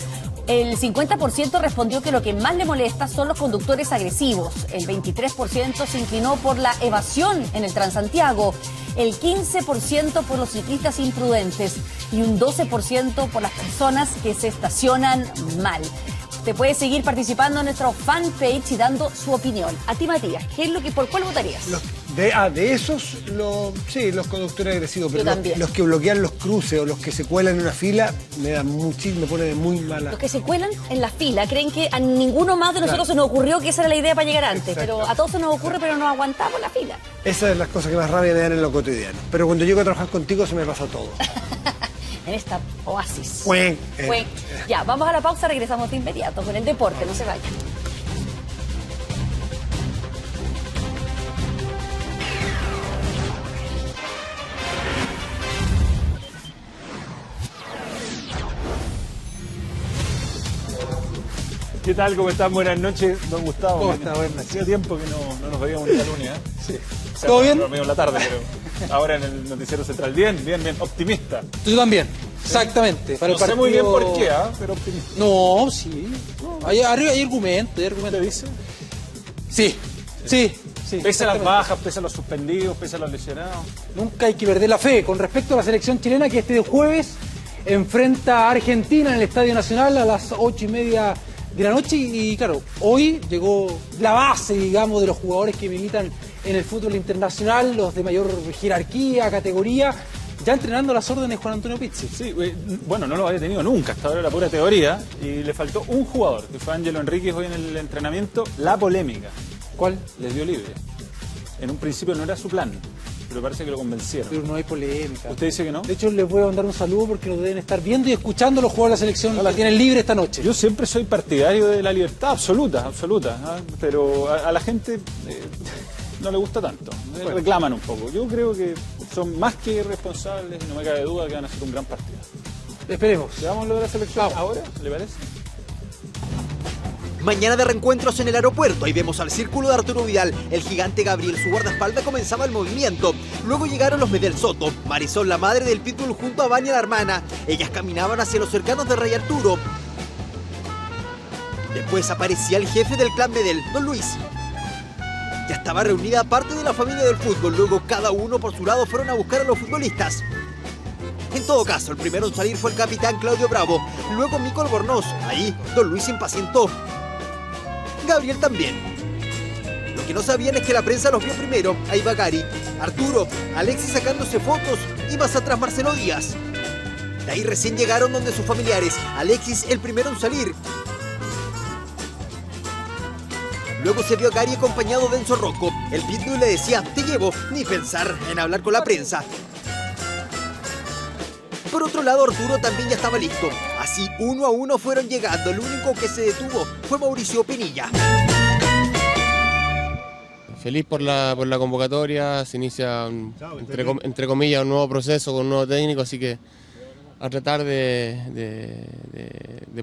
El 50% respondió que lo que más le molesta son los conductores agresivos. El 23% se inclinó por la evasión en el Transantiago. El 15% por los ciclistas imprudentes. Y un 12% por las personas que se estacionan mal. Usted puede seguir participando en nuestro fanpage y dando su opinión. A ti, Matías, ¿por cuál votarías? De esos, los conductores agresivos, pero los que bloquean los cruces o los que se cuelan en una fila me pone muy mala. Los que se cuelan en la fila creen que a ninguno más de nosotros se nos ocurrió que esa era la idea para llegar antes. Exacto. Pero a todos se nos ocurre, pero nos aguantamos la fila. Esa es las cosas que más rabia me dan en lo cotidiano. Pero cuando llego a trabajar contigo se me pasa todo. En esta oasis. Bueno. Ya, vamos a la pausa, regresamos de inmediato con el deporte, no se vayan. ¿Qué tal? ¿Cómo están? Buenas noches, don Gustavo. ¿Cómo está? Buenas noches. Hacía tiempo que no nos veíamos en la lunes, ¿eh? Sí. O sea, ¿Todo bien? Dormido en la tarde, pero ahora en el noticiero central. Bien, optimista. Tú también, exactamente. Para no sé muy bien por qué, pero optimista. No, sí. Hay argumentos. ¿Te dice? Sí. Pese a las bajas, pese a los suspendidos, pese a los lesionados. Nunca hay que perder la fe con respecto a la selección chilena que este jueves enfrenta a Argentina en el Estadio Nacional a las 8:30 de la noche y claro, hoy llegó la base, digamos, de los jugadores que militan en el fútbol internacional, los de mayor jerarquía, categoría, ya entrenando las órdenes Juan Antonio Pizzi. Sí, bueno, no lo había tenido nunca, hasta ahora era pura teoría, y le faltó un jugador, que fue Ángelo Enríquez hoy en el entrenamiento. La polémica. ¿Cuál? Les dio libre. En un principio no era su plan, pero parece que lo convencieron. Pero no hay polémica. ¿Usted dice que no? De hecho, les voy a mandar un saludo porque nos deben estar viendo y escuchando los jugadores de la selección. La tienen libre esta noche. Yo siempre soy partidario de la libertad absoluta, ¿eh? Pero a la gente no le gusta tanto. Reclaman un poco. Yo creo que son más que responsables y no me cabe duda que van a hacer un gran partido. Esperemos. ¿Llevamos lo de la selección ahora? ¿Le parece? Mañana de reencuentros en el aeropuerto, ahí vemos al círculo de Arturo Vidal, el gigante Gabriel, su guardaespaldas comenzaba el movimiento. Luego llegaron los Medel Soto, Marisol, la madre del Pitbull, junto a Vania, la hermana. Ellas caminaban hacia los cercanos de Rey Arturo. Después aparecía el jefe del clan Medel, Don Luis. Ya estaba reunida parte de la familia del fútbol, luego cada uno por su lado fueron a buscar a los futbolistas. En todo caso, el primero en salir fue el capitán Claudio Bravo, luego Mico Albornoz. Ahí, Don Luis se impacientó. Gabriel también. Lo que no sabían es que la prensa los vio primero. Ahí va Gary, Arturo, Alexis sacándose fotos y más atrás Marcelo Díaz. De ahí recién llegaron donde sus familiares. Alexis el primero en salir. Luego se vio a Gary acompañado de Enzo Rocco. El Pitbull le decía, te llevo, ni pensar en hablar con la prensa. Por otro lado, Arturo también ya estaba listo. Así, uno a uno fueron llegando. El único que se detuvo fue Mauricio Pinilla. Feliz por la convocatoria. Se inicia, entre comillas, un nuevo proceso con un nuevo técnico. Así que a tratar de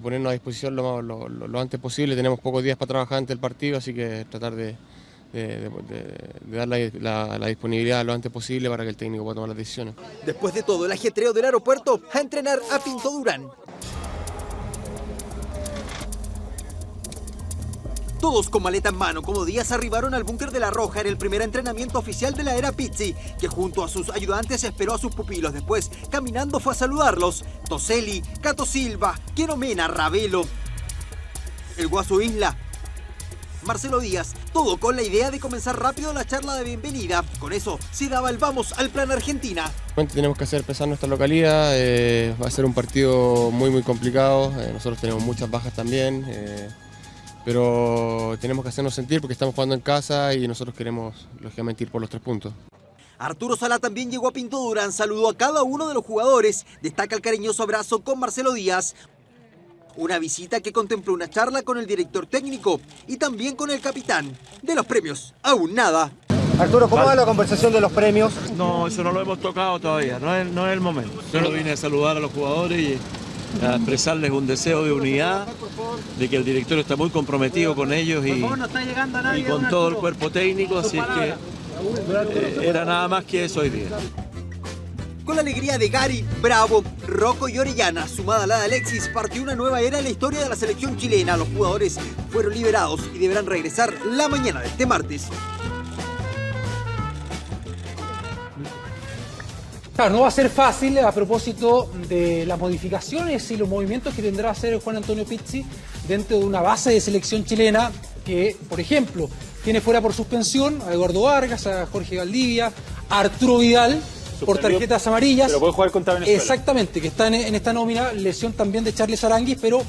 ponernos a disposición lo antes posible. Tenemos pocos días para trabajar ante el partido, así que tratar de dar la disponibilidad lo antes posible para que el técnico pueda tomar las decisiones. Después de todo el ajetreo del aeropuerto, a entrenar a Pinto Durán. Todos con maleta en mano, como días arribaron al búnker de La Roja en el primer entrenamiento oficial de la era Pizzi, que junto a sus ayudantes esperó a sus pupilos. Después, caminando fue a saludarlos. Toselli, Cato Silva, Quiero Mena, Ravelo. el Guaso Isla. Marcelo Díaz, todo con la idea de comenzar rápido la charla de bienvenida. Con eso se daba el vamos al plan Argentina. Tenemos que hacer pesar nuestra localidad, va a ser un partido muy complicado, nosotros tenemos muchas bajas también, pero tenemos que hacernos sentir porque estamos jugando en casa y nosotros queremos lógicamente ir por los 3 puntos. Arturo Sala también llegó a Pinto Durán, saludó a cada uno de los jugadores, destaca el cariñoso abrazo con Marcelo Díaz. Una visita que contempló una charla con el director técnico y también con el capitán. De los premios, aún nada. Arturo, ¿cómo va la conversación de los premios? No, eso no lo hemos tocado todavía, no es el momento. Solo vine a saludar a los jugadores y a expresarles un deseo de unidad, de que el director está muy comprometido con ellos y con todo el cuerpo técnico, así que era nada más que eso hoy día. Con la alegría de Gary, Bravo, Rocco y Orellana, sumada a la de Alexis, partió una nueva era en la historia de la selección chilena. Los jugadores fueron liberados y deberán regresar la mañana de este martes. Claro, no va a ser fácil a propósito de las modificaciones y los movimientos que tendrá que hacer Juan Antonio Pizzi dentro de una base de selección chilena que, por ejemplo, tiene fuera por suspensión a Eduardo Vargas, a Jorge Valdivia, a Arturo Vidal, por tarjetas amarillas. Pero puede jugar contra Venezuela. Exactamente, que está en esta nómina, lesión también de Charles Aranguis, pero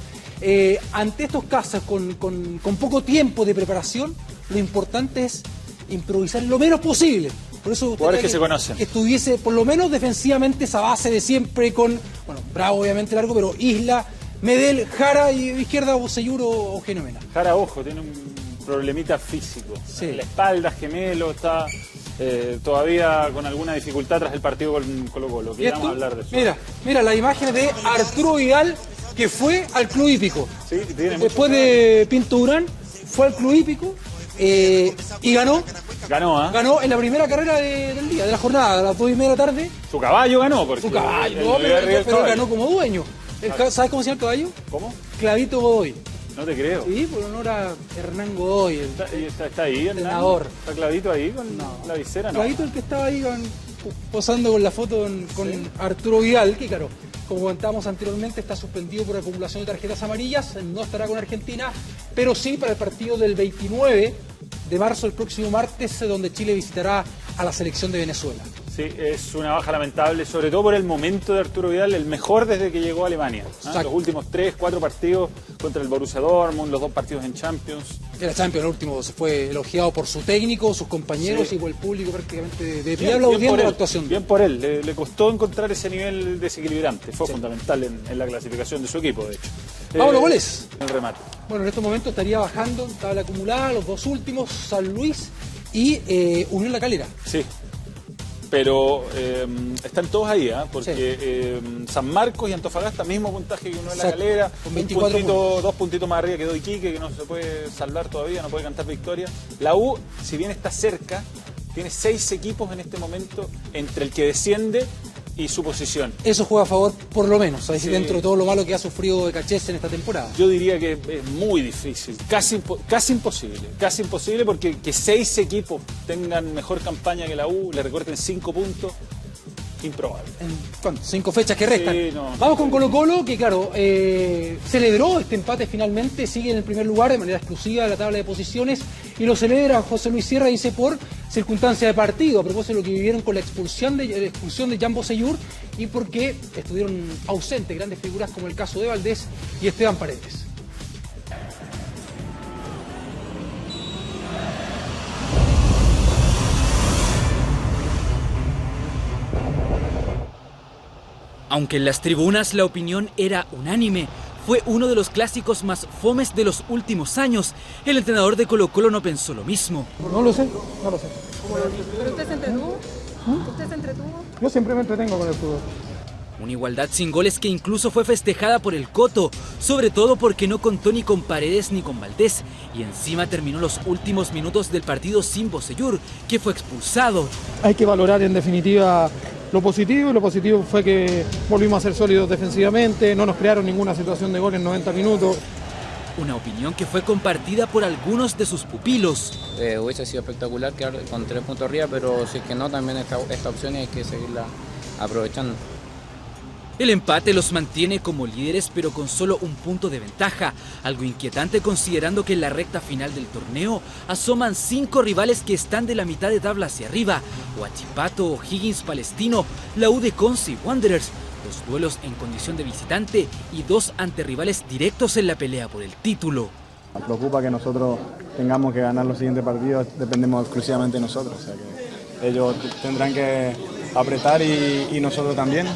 ante estos casos con poco tiempo de preparación, lo importante es improvisar lo menos posible. Por eso jugadores que se conocen. Que estuviese por lo menos defensivamente esa base de siempre con, bueno, Bravo obviamente largo, pero Isla, Medel, Jara y izquierda Bocellur o Eugenio Mena. Jara, ojo, tiene un problemita físico. Sí. La espalda, gemelo, está todavía con alguna dificultad tras el partido con Colo-Colo. Queríamos hablar de eso. Mira las imágenes de Arturo Vidal, que fue al Club Hípico. Sí, después de Pinto Durán, fue al Club Hípico y ganó. Ganó en la primera carrera del día, de la jornada, a las 2:30 de la tarde. Su caballo ganó, porque su caballo, pero ganó como dueño. ¿Sabes cómo se llama el caballo? ¿Cómo? Clavito Godoy. No te creo. Sí, por honor a Hernán Godoy. ¿Está ahí, Hernán? Senador. ¿Está Clavito ahí con la visera? No. Clavito el que estaba ahí posando con la foto con Arturo Vidal, que claro, como comentábamos anteriormente, está suspendido por acumulación de tarjetas amarillas, no estará con Argentina, pero sí para el partido del 29 de marzo, el próximo martes, donde Chile visitará a la selección de Venezuela. Sí, es una baja lamentable, sobre todo por el momento de Arturo Vidal, el mejor desde que llegó a Alemania. Los últimos 3-4 partidos contra el Borussia Dortmund, los 2 partidos en Champions. Era Champions, el último se fue elogiado por su técnico, sus compañeros y por el público prácticamente de pie aplaudiendo la actuación. Bien por él, le costó encontrar ese nivel desequilibrante, fue fundamental en la clasificación de su equipo, de hecho. Vámonos, goles. El remate. Bueno, en estos momentos estaría bajando en tabla acumulada los 2 últimos, San Luis y Unión La Calera. Sí. Pero están todos ahí, porque San Marcos y Antofagasta, mismo puntaje que Unión La Calera, con 24 puntos. 2 puntitos más arriba quedó Iquique, que no se puede salvar todavía, no puede cantar victoria. La U, si bien está cerca, tiene 6 equipos en este momento entre el que desciende y su posición. Eso juega a favor, por lo menos, dentro de todo lo malo que ha sufrido Cachés en esta temporada. Yo diría que es muy difícil, casi imposible, porque que 6 equipos tengan mejor campaña que la U, le recorten 5 puntos, improbable. ¿En 5 fechas que restan? Sí, Vamos con Colo-Colo, que claro, celebró este empate finalmente, sigue en el primer lugar de manera exclusiva de la tabla de posiciones, y lo celebra José Luis Sierra, dice, por circunstancia de partido, a propósito de lo que vivieron con la expulsión de Jan Bocellur y porque estuvieron ausentes grandes figuras como el caso de Valdés y Esteban Paredes. Aunque en las tribunas la opinión era unánime, fue uno de los clásicos más fomes de los últimos años. El entrenador de Colo-Colo no pensó lo mismo. No lo sé. ¿Pero usted se entretuvo? ¿Usted se entretuvo? Yo siempre me entretengo con el fútbol. Una igualdad sin goles que incluso fue festejada por el Coto, sobre todo porque no contó ni con Paredes ni con Valdés, y encima terminó los últimos minutos del partido sin Bocellur, que fue expulsado. Hay que valorar en definitiva lo positivo, y lo positivo fue que volvimos a ser sólidos defensivamente, no nos crearon ninguna situación de gol en 90 minutos. Una opinión que fue compartida por algunos de sus pupilos. Hubiese sido espectacular quedar con 3 puntos arriba, pero si es que no, también esta opción hay que seguirla aprovechando. El empate los mantiene como líderes, pero con solo un punto de ventaja, algo inquietante considerando que en la recta final del torneo asoman 5 rivales que están de la mitad de tabla hacia arriba: Huachipato, O'Higgins, Palestino, la U de Conce y Wanderers, 2 duelos en condición de visitante y 2 ante rivales directos en la pelea por el título. Me preocupa que nosotros tengamos que ganar los siguientes partidos, dependemos exclusivamente de nosotros, o sea que ellos tendrán que apretar y nosotros también.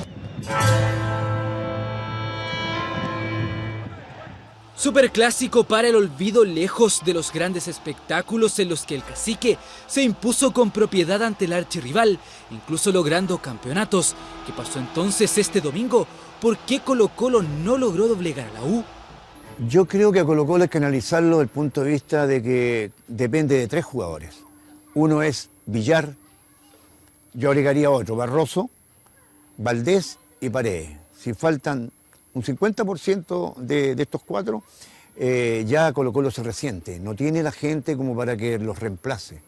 Superclásico para el olvido, lejos de los grandes espectáculos en los que el Cacique se impuso con propiedad ante el archirrival, incluso logrando campeonatos. ¿Qué pasó entonces este domingo? ¿Por qué Colo-Colo no logró doblegar a la U? Yo creo que a Colo-Colo hay que analizarlo desde el punto de vista de que depende de 3 jugadores. Uno es Villar, yo agregaría otro, Barroso, Valdés y Paredes. Si faltan un 50% de estos 4, ya Colo-Colo se resiente. No tiene la gente como para que los reemplace.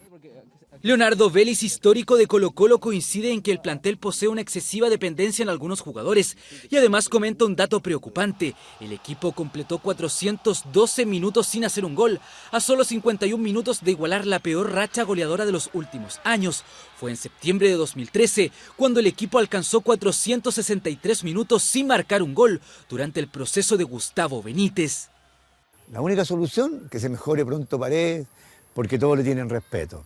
Leonardo Vélez, histórico de Colo-Colo, coincide en que el plantel posee una excesiva dependencia en algunos jugadores y además comenta un dato preocupante: el equipo completó 412 minutos sin hacer un gol, a solo 51 minutos de igualar la peor racha goleadora de los últimos años. Fue en septiembre de 2013 cuando el equipo alcanzó 463 minutos sin marcar un gol durante el proceso de Gustavo Benítez. La única solución, que se mejore pronto Paredes, porque todos le tienen respeto.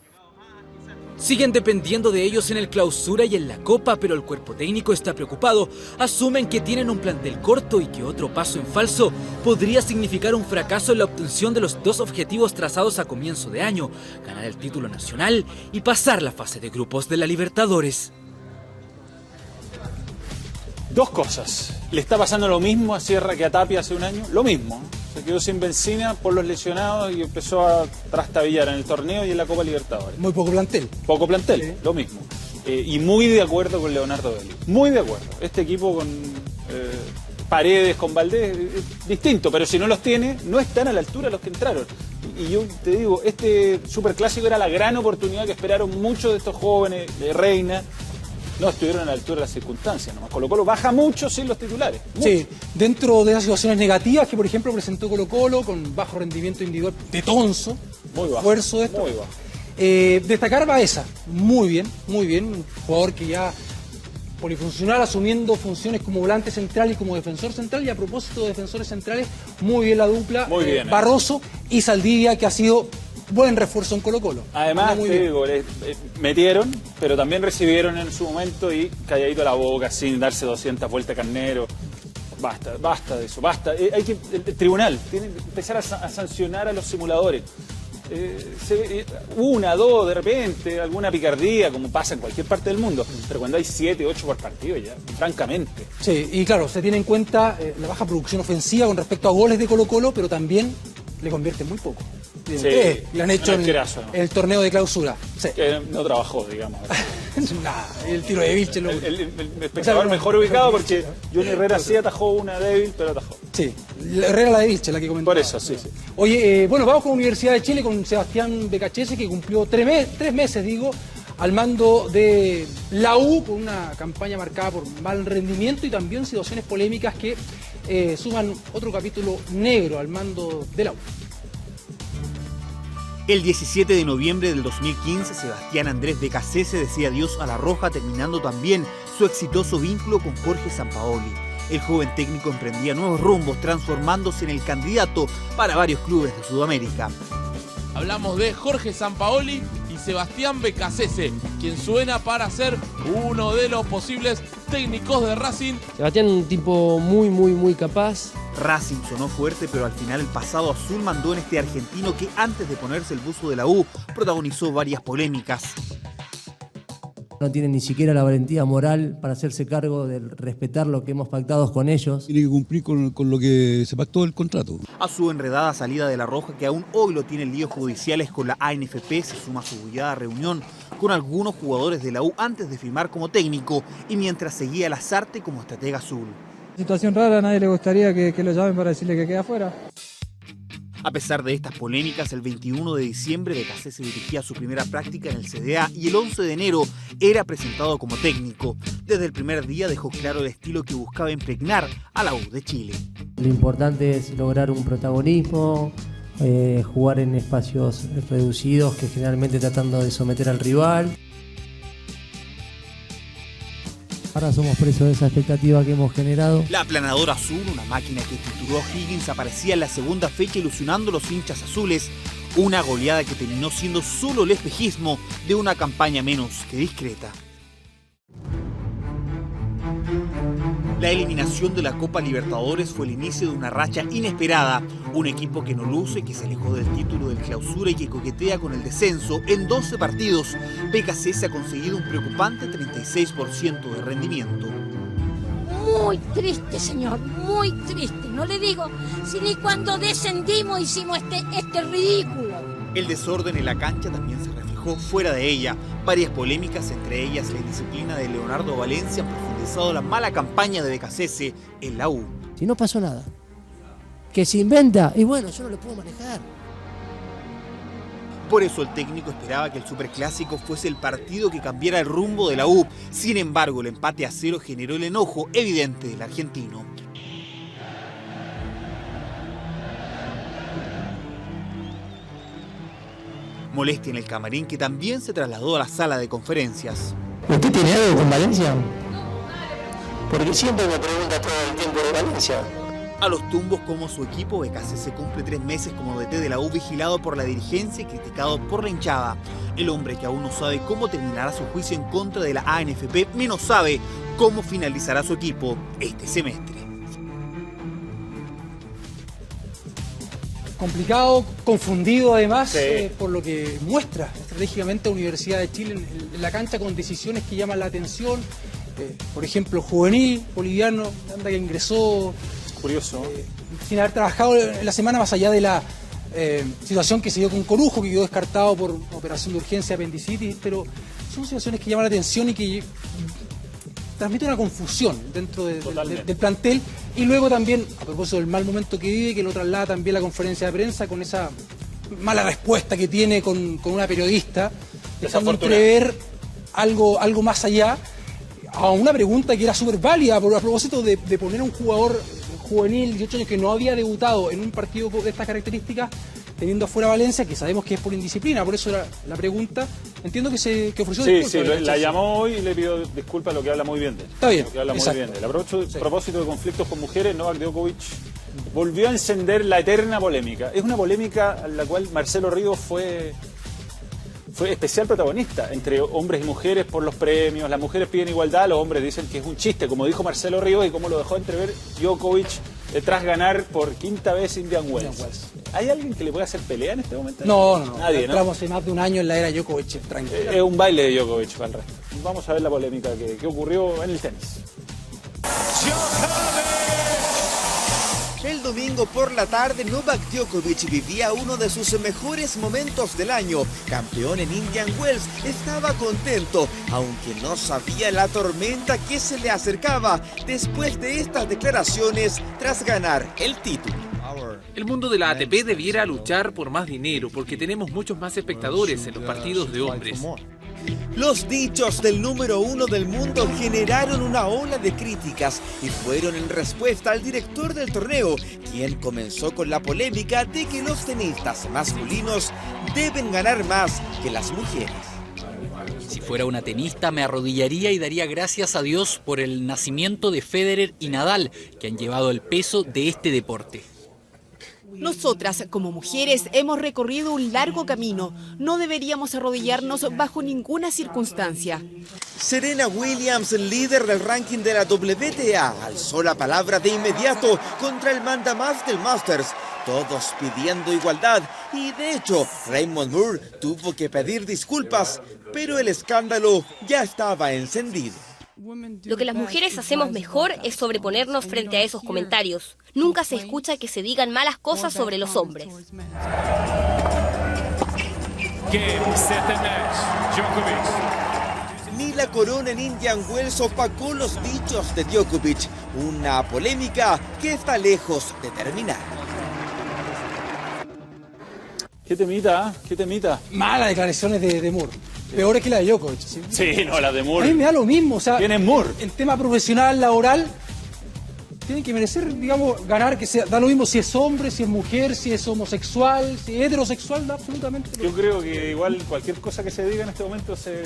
Siguen dependiendo de ellos en el Clausura y en la Copa, pero el cuerpo técnico está preocupado. Asumen que tienen un plantel corto y que otro paso en falso podría significar un fracaso en la obtención de los 2 objetivos trazados a comienzo de año: ganar el título nacional y pasar la fase de grupos de la Libertadores. 2 cosas. Le está pasando lo mismo a Sierra que a Tapia hace un año. Lo mismo. Se quedó sin benzina por los lesionados y empezó a trastabillar en el torneo y en la Copa Libertadores. Muy poco plantel. Poco plantel, sí. Lo mismo. Y muy de acuerdo con Leonardo Vélez. Muy de acuerdo. Este equipo con Paredes, con Valdés, es distinto, pero si no los tiene, no están a la altura los que entraron. Y yo te digo, este superclásico era la gran oportunidad que esperaron muchos de estos jóvenes, de Reina. No estuvieron a la altura de las circunstancias, nomás. Colo-Colo baja mucho sin los titulares. Mucho. Sí, dentro de las situaciones negativas que, por ejemplo, presentó Colo-Colo, con bajo rendimiento individual de Tonso, muy bajo, esfuerzo de esto. Muy bajo. Destacar Baeza, muy bien, un jugador que ya polifuncional, asumiendo funciones como volante central y como defensor central. Y a propósito de defensores centrales, muy bien la dupla, muy bien, Barroso y Saldivia, que ha sido buen refuerzo en Colo-Colo. Además, te digo, metieron, pero también recibieron en su momento y calladito la boca, sin darse 200 vueltas carnero. Basta de eso, basta. Hay que, el tribunal tiene que empezar a sancionar a los simuladores. 1, 2, de repente, alguna picardía, como pasa en cualquier parte del mundo, pero cuando hay 7, 8 por partido ya, francamente. Sí, y claro, se tiene en cuenta la baja producción ofensiva con respecto a goles de Colo-Colo, pero también le convierte muy poco. Sí, le han hecho el torneo de clausura. Sí. Que no trabajó, digamos. Nada, el tiro de Vilche. El espectador mejor ubicado, porque Johnny Herrera sí atajó una débil, pero atajó. Sí, Herrera la de Vilche, la que comentó. Por eso, sí. Oye, bueno, vamos con Universidad de Chile, con Sebastián Becachese, que cumplió 3 meses, al mando de la U, con una campaña marcada por mal rendimiento y también situaciones polémicas que suman otro capítulo negro al mando de la U. El 17 de noviembre del 2015, Sebastián Andrés Becachese decía adiós a La Roja, terminando también su exitoso vínculo con Jorge Sampaoli. El joven técnico emprendía nuevos rumbos, transformándose en el candidato para varios clubes de Sudamérica. Hablamos de Jorge Sampaoli y Sebastián Becachese, quien suena para ser uno de los posibles técnicos de Racing. Sebastián, un tipo muy capaz. Racing sonó fuerte, pero al final el pasado azul mandó en este argentino que antes de ponerse el buzo de la U protagonizó varias polémicas. No tienen ni siquiera la valentía moral para hacerse cargo de respetar lo que hemos pactado con ellos. Tiene que cumplir con lo que se pactó el contrato. A su enredada salida de La Roja, que aún hoy lo tienen líos judiciales con la ANFP, se suma su bullada reunión con algunos jugadores de la U antes de firmar como técnico y mientras seguía Lazarte como estratega azul. Situación rara, a nadie le gustaría que lo llamen para decirle que queda afuera. A pesar de estas polémicas, el 21 de diciembre Becasese dirigía su primera práctica en el CDA y el 11 de enero era presentado como técnico. Desde el primer día dejó claro el estilo que buscaba impregnar a la U de Chile. Lo importante es lograr un protagonismo, jugar en espacios reducidos, que generalmente tratando de someter al rival. Ahora somos presos de esa expectativa que hemos generado. La aplanadora azul, una máquina que tituló Higgins, aparecía en la segunda fecha ilusionando a los hinchas azules. Una goleada que terminó siendo solo el espejismo de una campaña menos que discreta. La eliminación de la Copa Libertadores fue el inicio de una racha inesperada. Un equipo que no luce, que se alejó del título del Clausura y que coquetea con el descenso. En 12 partidos, Becasese ha conseguido un preocupante 36% de rendimiento. Muy triste, señor, muy triste. No le digo si ni cuando descendimos hicimos este ridículo. El desorden en la cancha también se reflejó fuera de ella. Varias polémicas, entre ellas la indisciplina de Leonardo Valencia, han profundizado la mala campaña de Becasese en la U. Si no pasó nada, que se inventa, y bueno, yo no lo puedo manejar. Por eso el técnico esperaba que el Superclásico fuese el partido que cambiara el rumbo de la U. Sin embargo, el empate a 0 generó el enojo evidente del argentino. Molestia en el camarín, que también se trasladó a la sala de conferencias. ¿Usted tiene algo con Valencia? Porque siempre me pregunta todo el tiempo de Valencia. A los tumbos como su equipo, Becasese cumple 3 meses como DT de la U, vigilado por la dirigencia y criticado por la hinchada. El hombre, que aún no sabe cómo terminará su juicio en contra de la ANFP, menos sabe cómo finalizará su equipo este semestre. Complicado, confundido además, sí, por lo que muestra estratégicamente la Universidad de Chile en la cancha, con decisiones que llaman la atención. Por ejemplo, juvenil boliviano, anda que ingresó. Curioso. Sin haber trabajado en la semana, más allá de la situación que se dio con Corujo, que quedó descartado por operación de urgencia apendicitis, pero son situaciones que llaman la atención y que transmiten una confusión dentro del plantel. Y luego también, a propósito del mal momento que vive, que lo traslada también la conferencia de prensa con esa mala respuesta que tiene con una periodista, dejando entrever algo más allá, a una pregunta que era súper válida a propósito de poner a un jugador juvenil, 18 años, que no había debutado en un partido de estas características, teniendo afuera a Valencia, que sabemos que es por indisciplina. Por eso era la pregunta. Entiendo que ofreció disculpas. Sí, la llamó hoy y le pidió disculpas, lo que habla muy bien de él. Está bien. Lo que habla muy bien de él. A propósito de conflictos con mujeres, Novak Djokovic volvió a encender la eterna polémica. Es una polémica en la cual Marcelo Ríos fue especial protagonista, entre hombres y mujeres por los premios. Las mujeres piden igualdad, los hombres dicen que es un chiste, como dijo Marcelo Ríos y como lo dejó entrever Djokovic tras ganar por 5ª vez Indian Wells. ¿Hay alguien que le pueda hacer pelea en este momento? No. Nadie, ¿no? Estamos hace más de un año en la era Djokovic, tranquilo. Es un baile de Djokovic para el resto. Vamos a ver la polémica que ocurrió en el tenis. El domingo por la tarde, Novak Djokovic vivía uno de sus mejores momentos del año. Campeón en Indian Wells, estaba contento, aunque no sabía la tormenta que se le acercaba después de estas declaraciones tras ganar el título. El mundo de la ATP debiera luchar por más dinero, porque tenemos muchos más espectadores en los partidos de hombres. Los dichos del número 1 del mundo generaron una ola de críticas y fueron en respuesta al director del torneo, quien comenzó con la polémica de que los tenistas masculinos deben ganar más que las mujeres. Si fuera una tenista, me arrodillaría y daría gracias a Dios por el nacimiento de Federer y Nadal, que han llevado el peso de este deporte. Nosotras, como mujeres, hemos recorrido un largo camino. No deberíamos arrodillarnos bajo ninguna circunstancia. Serena Williams, líder del ranking de la WTA, alzó la palabra de inmediato contra el mandamás del Masters, todos pidiendo igualdad, y de hecho, Raymond Moore tuvo que pedir disculpas, pero el escándalo ya estaba encendido. Lo que las mujeres hacemos mejor es sobreponernos frente a esos comentarios. Nunca se escucha que se digan malas cosas sobre los hombres. Ni la corona en Indian Wells opacó los dichos de Djokovic, una polémica que está lejos de terminar. ¿Qué temita? ¿Qué temita? Malas declaraciones de Moore. Peores que la de Djokovic. Sí, no, la de Moore. A mí me da lo mismo. O sea, ¿Quién es Moore? El tema profesional, laboral, tienen que merecer, digamos, ganar, que sea, da lo mismo si es hombre, si es mujer, si es homosexual, si es heterosexual, da absolutamente lo mismo. Yo creo que igual cualquier cosa que se diga en este momento se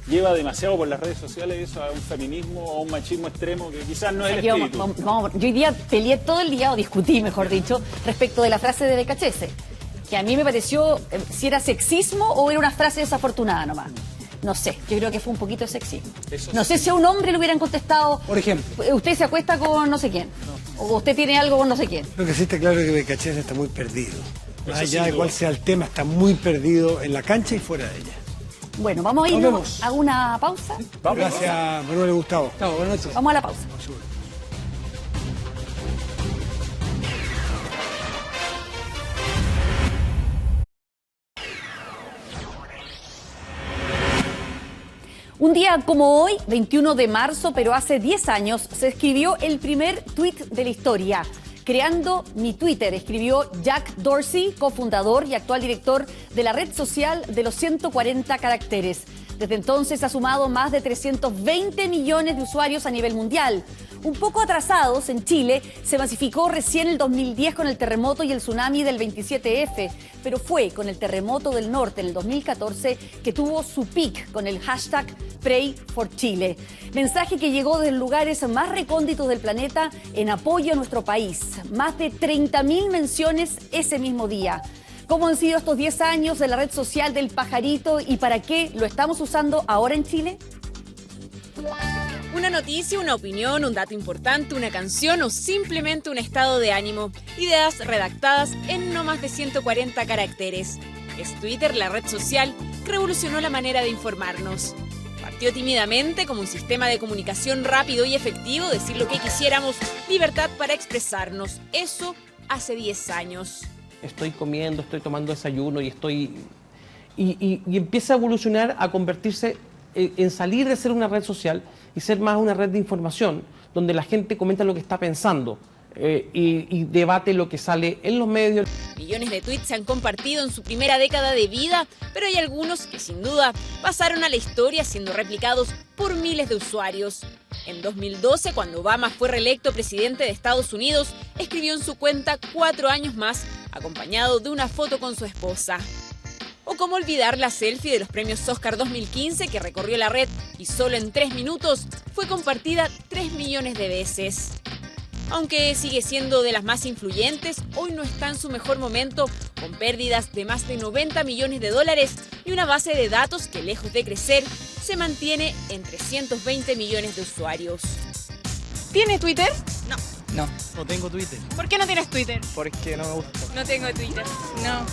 lleva demasiado por las redes sociales, eso a un feminismo o a un machismo extremo que quizás no es el espíritu. Yo hoy día peleé todo el día, o discutí, mejor dicho, respecto de la frase de BKHS, que a mí me pareció si era sexismo o era una frase desafortunada nomás. No sé, yo creo que fue un poquito de sexismo. No sé si a un hombre le hubieran contestado, por ejemplo, usted se acuesta con no sé quién, o usted tiene algo con no sé quién. Lo que sí está claro es que BKHS está muy perdido. Más allá de cuál sea el tema, está muy perdido en la cancha y fuera de ella. Bueno, vamos a irnos a una pausa. Gracias, Manuel y Gustavo. Buenas noches. Vamos a la pausa. Un día como hoy, 21 de marzo, pero hace 10 años, se escribió el primer tuit de la historia. Creando mi Twitter, escribió Jack Dorsey, cofundador y actual director de la red social de los 140 caracteres. Desde entonces ha sumado más de 320 millones de usuarios a nivel mundial. Un poco atrasados, en Chile se masificó recién el 2010 con el terremoto y el tsunami del 27F, pero fue con el terremoto del norte en el 2014 que tuvo su peak con el hashtag Pray for Chile. Mensaje que llegó de lugares más recónditos del planeta en apoyo a nuestro país. Más de 30.000 menciones ese mismo día. ¿Cómo han sido estos 10 años de la red social del pajarito y para qué lo estamos usando ahora en Chile? Una noticia, una opinión, un dato importante, una canción o simplemente un estado de ánimo. Ideas redactadas en no más de 140 caracteres. Es Twitter, la red social, que revolucionó la manera de informarnos. Partió tímidamente como un sistema de comunicación rápido y efectivo, decir lo que quisiéramos, libertad para expresarnos. Eso hace 10 años. Estoy comiendo, estoy tomando desayuno y empieza a evolucionar a convertirse en salir de ser una red social y ser más una red de información, donde la gente comenta lo que está pensando y debate lo que sale en los medios. Millones de tweets se han compartido en su primera década de vida, pero hay algunos que sin duda pasaron a la historia siendo replicados por miles de usuarios. En 2012, cuando Obama fue reelecto presidente de Estados Unidos, escribió en su cuenta 4 años más, acompañado de una foto con su esposa. O cómo olvidar la selfie de los premios Oscar 2015 que recorrió la red y solo en 3 minutos fue compartida 3 millones de veces. Aunque sigue siendo de las más influyentes, hoy no está en su mejor momento, con pérdidas de más de 90 millones de dólares y una base de datos que, lejos de crecer, se mantiene en 320 millones de usuarios. ¿Tiene Twitter? No. No tengo Twitter. ¿Por qué no tienes Twitter? Porque no me gusta. No tengo Twitter. No.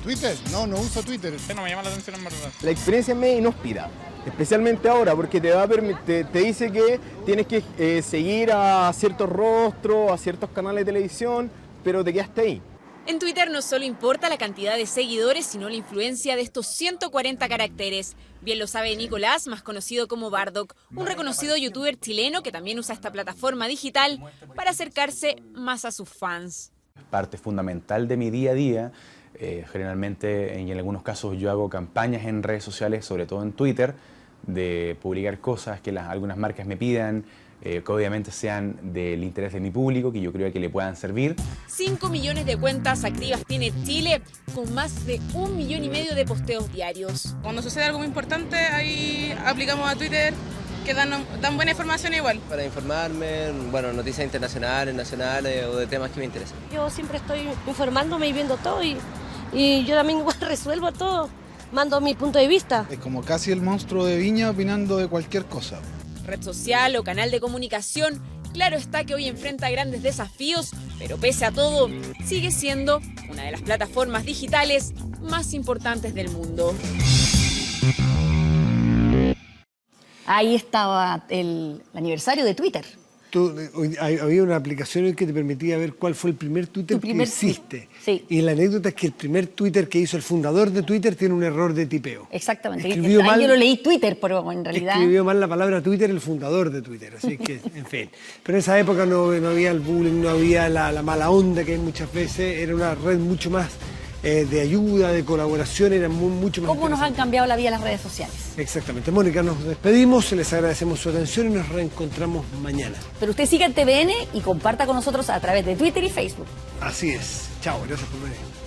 ¿Twitter? No uso Twitter. No me llama la atención en verdad. La experiencia es medio inhóspita, especialmente ahora, porque te dice que tienes que seguir a ciertos rostros, a ciertos canales de televisión, pero te quedaste ahí. En Twitter no solo importa la cantidad de seguidores, sino la influencia de estos 140 caracteres. Bien lo sabe Nicolás, más conocido como Bardock, un reconocido youtuber chileno que también usa esta plataforma digital para acercarse más a sus fans. Parte fundamental de mi día a día. Generalmente, en algunos casos, yo hago campañas en redes sociales, sobre todo en Twitter, de publicar cosas que algunas marcas me pidan, que obviamente sean del interés de mi público, que yo creo que le puedan servir. 5 millones de cuentas activas tiene Chile, con más de 1,5 millones de posteos diarios. Cuando sucede algo muy importante, ahí aplicamos a Twitter, que dan buena información igual. Para informarme, noticias internacionales, nacionales o de temas que me interesan. Yo siempre estoy informándome y viendo todo y yo también igual resuelvo todo, mando mi punto de vista. Es como casi el monstruo de Viña opinando de cualquier cosa. Red social o canal de comunicación, claro está que hoy enfrenta grandes desafíos, pero pese a todo, sigue siendo una de las plataformas digitales más importantes del mundo. Ahí estaba el aniversario de Twitter. Había una aplicación que te permitía ver cuál fue el primer Twitter que hiciste. Sí. Y la anécdota es que el primer Twitter que hizo el fundador de Twitter tiene un error de tipeo. Exactamente. Escribió mal, yo lo leí Twitter, pero en realidad... Escribió mal la palabra Twitter el fundador de Twitter. Así que, en fin. Pero en esa época no había el bullying, no había la mala onda que hay muchas veces. Era una red mucho más de ayuda, de colaboración, era mucho más... ¿Cómo nos han cambiado la vida las redes sociales? Exactamente. Mónica, nos despedimos, les agradecemos su atención y nos reencontramos mañana. Pero usted siga en TVN y comparta con nosotros a través de Twitter y Facebook. Así es. Chao, gracias por venir.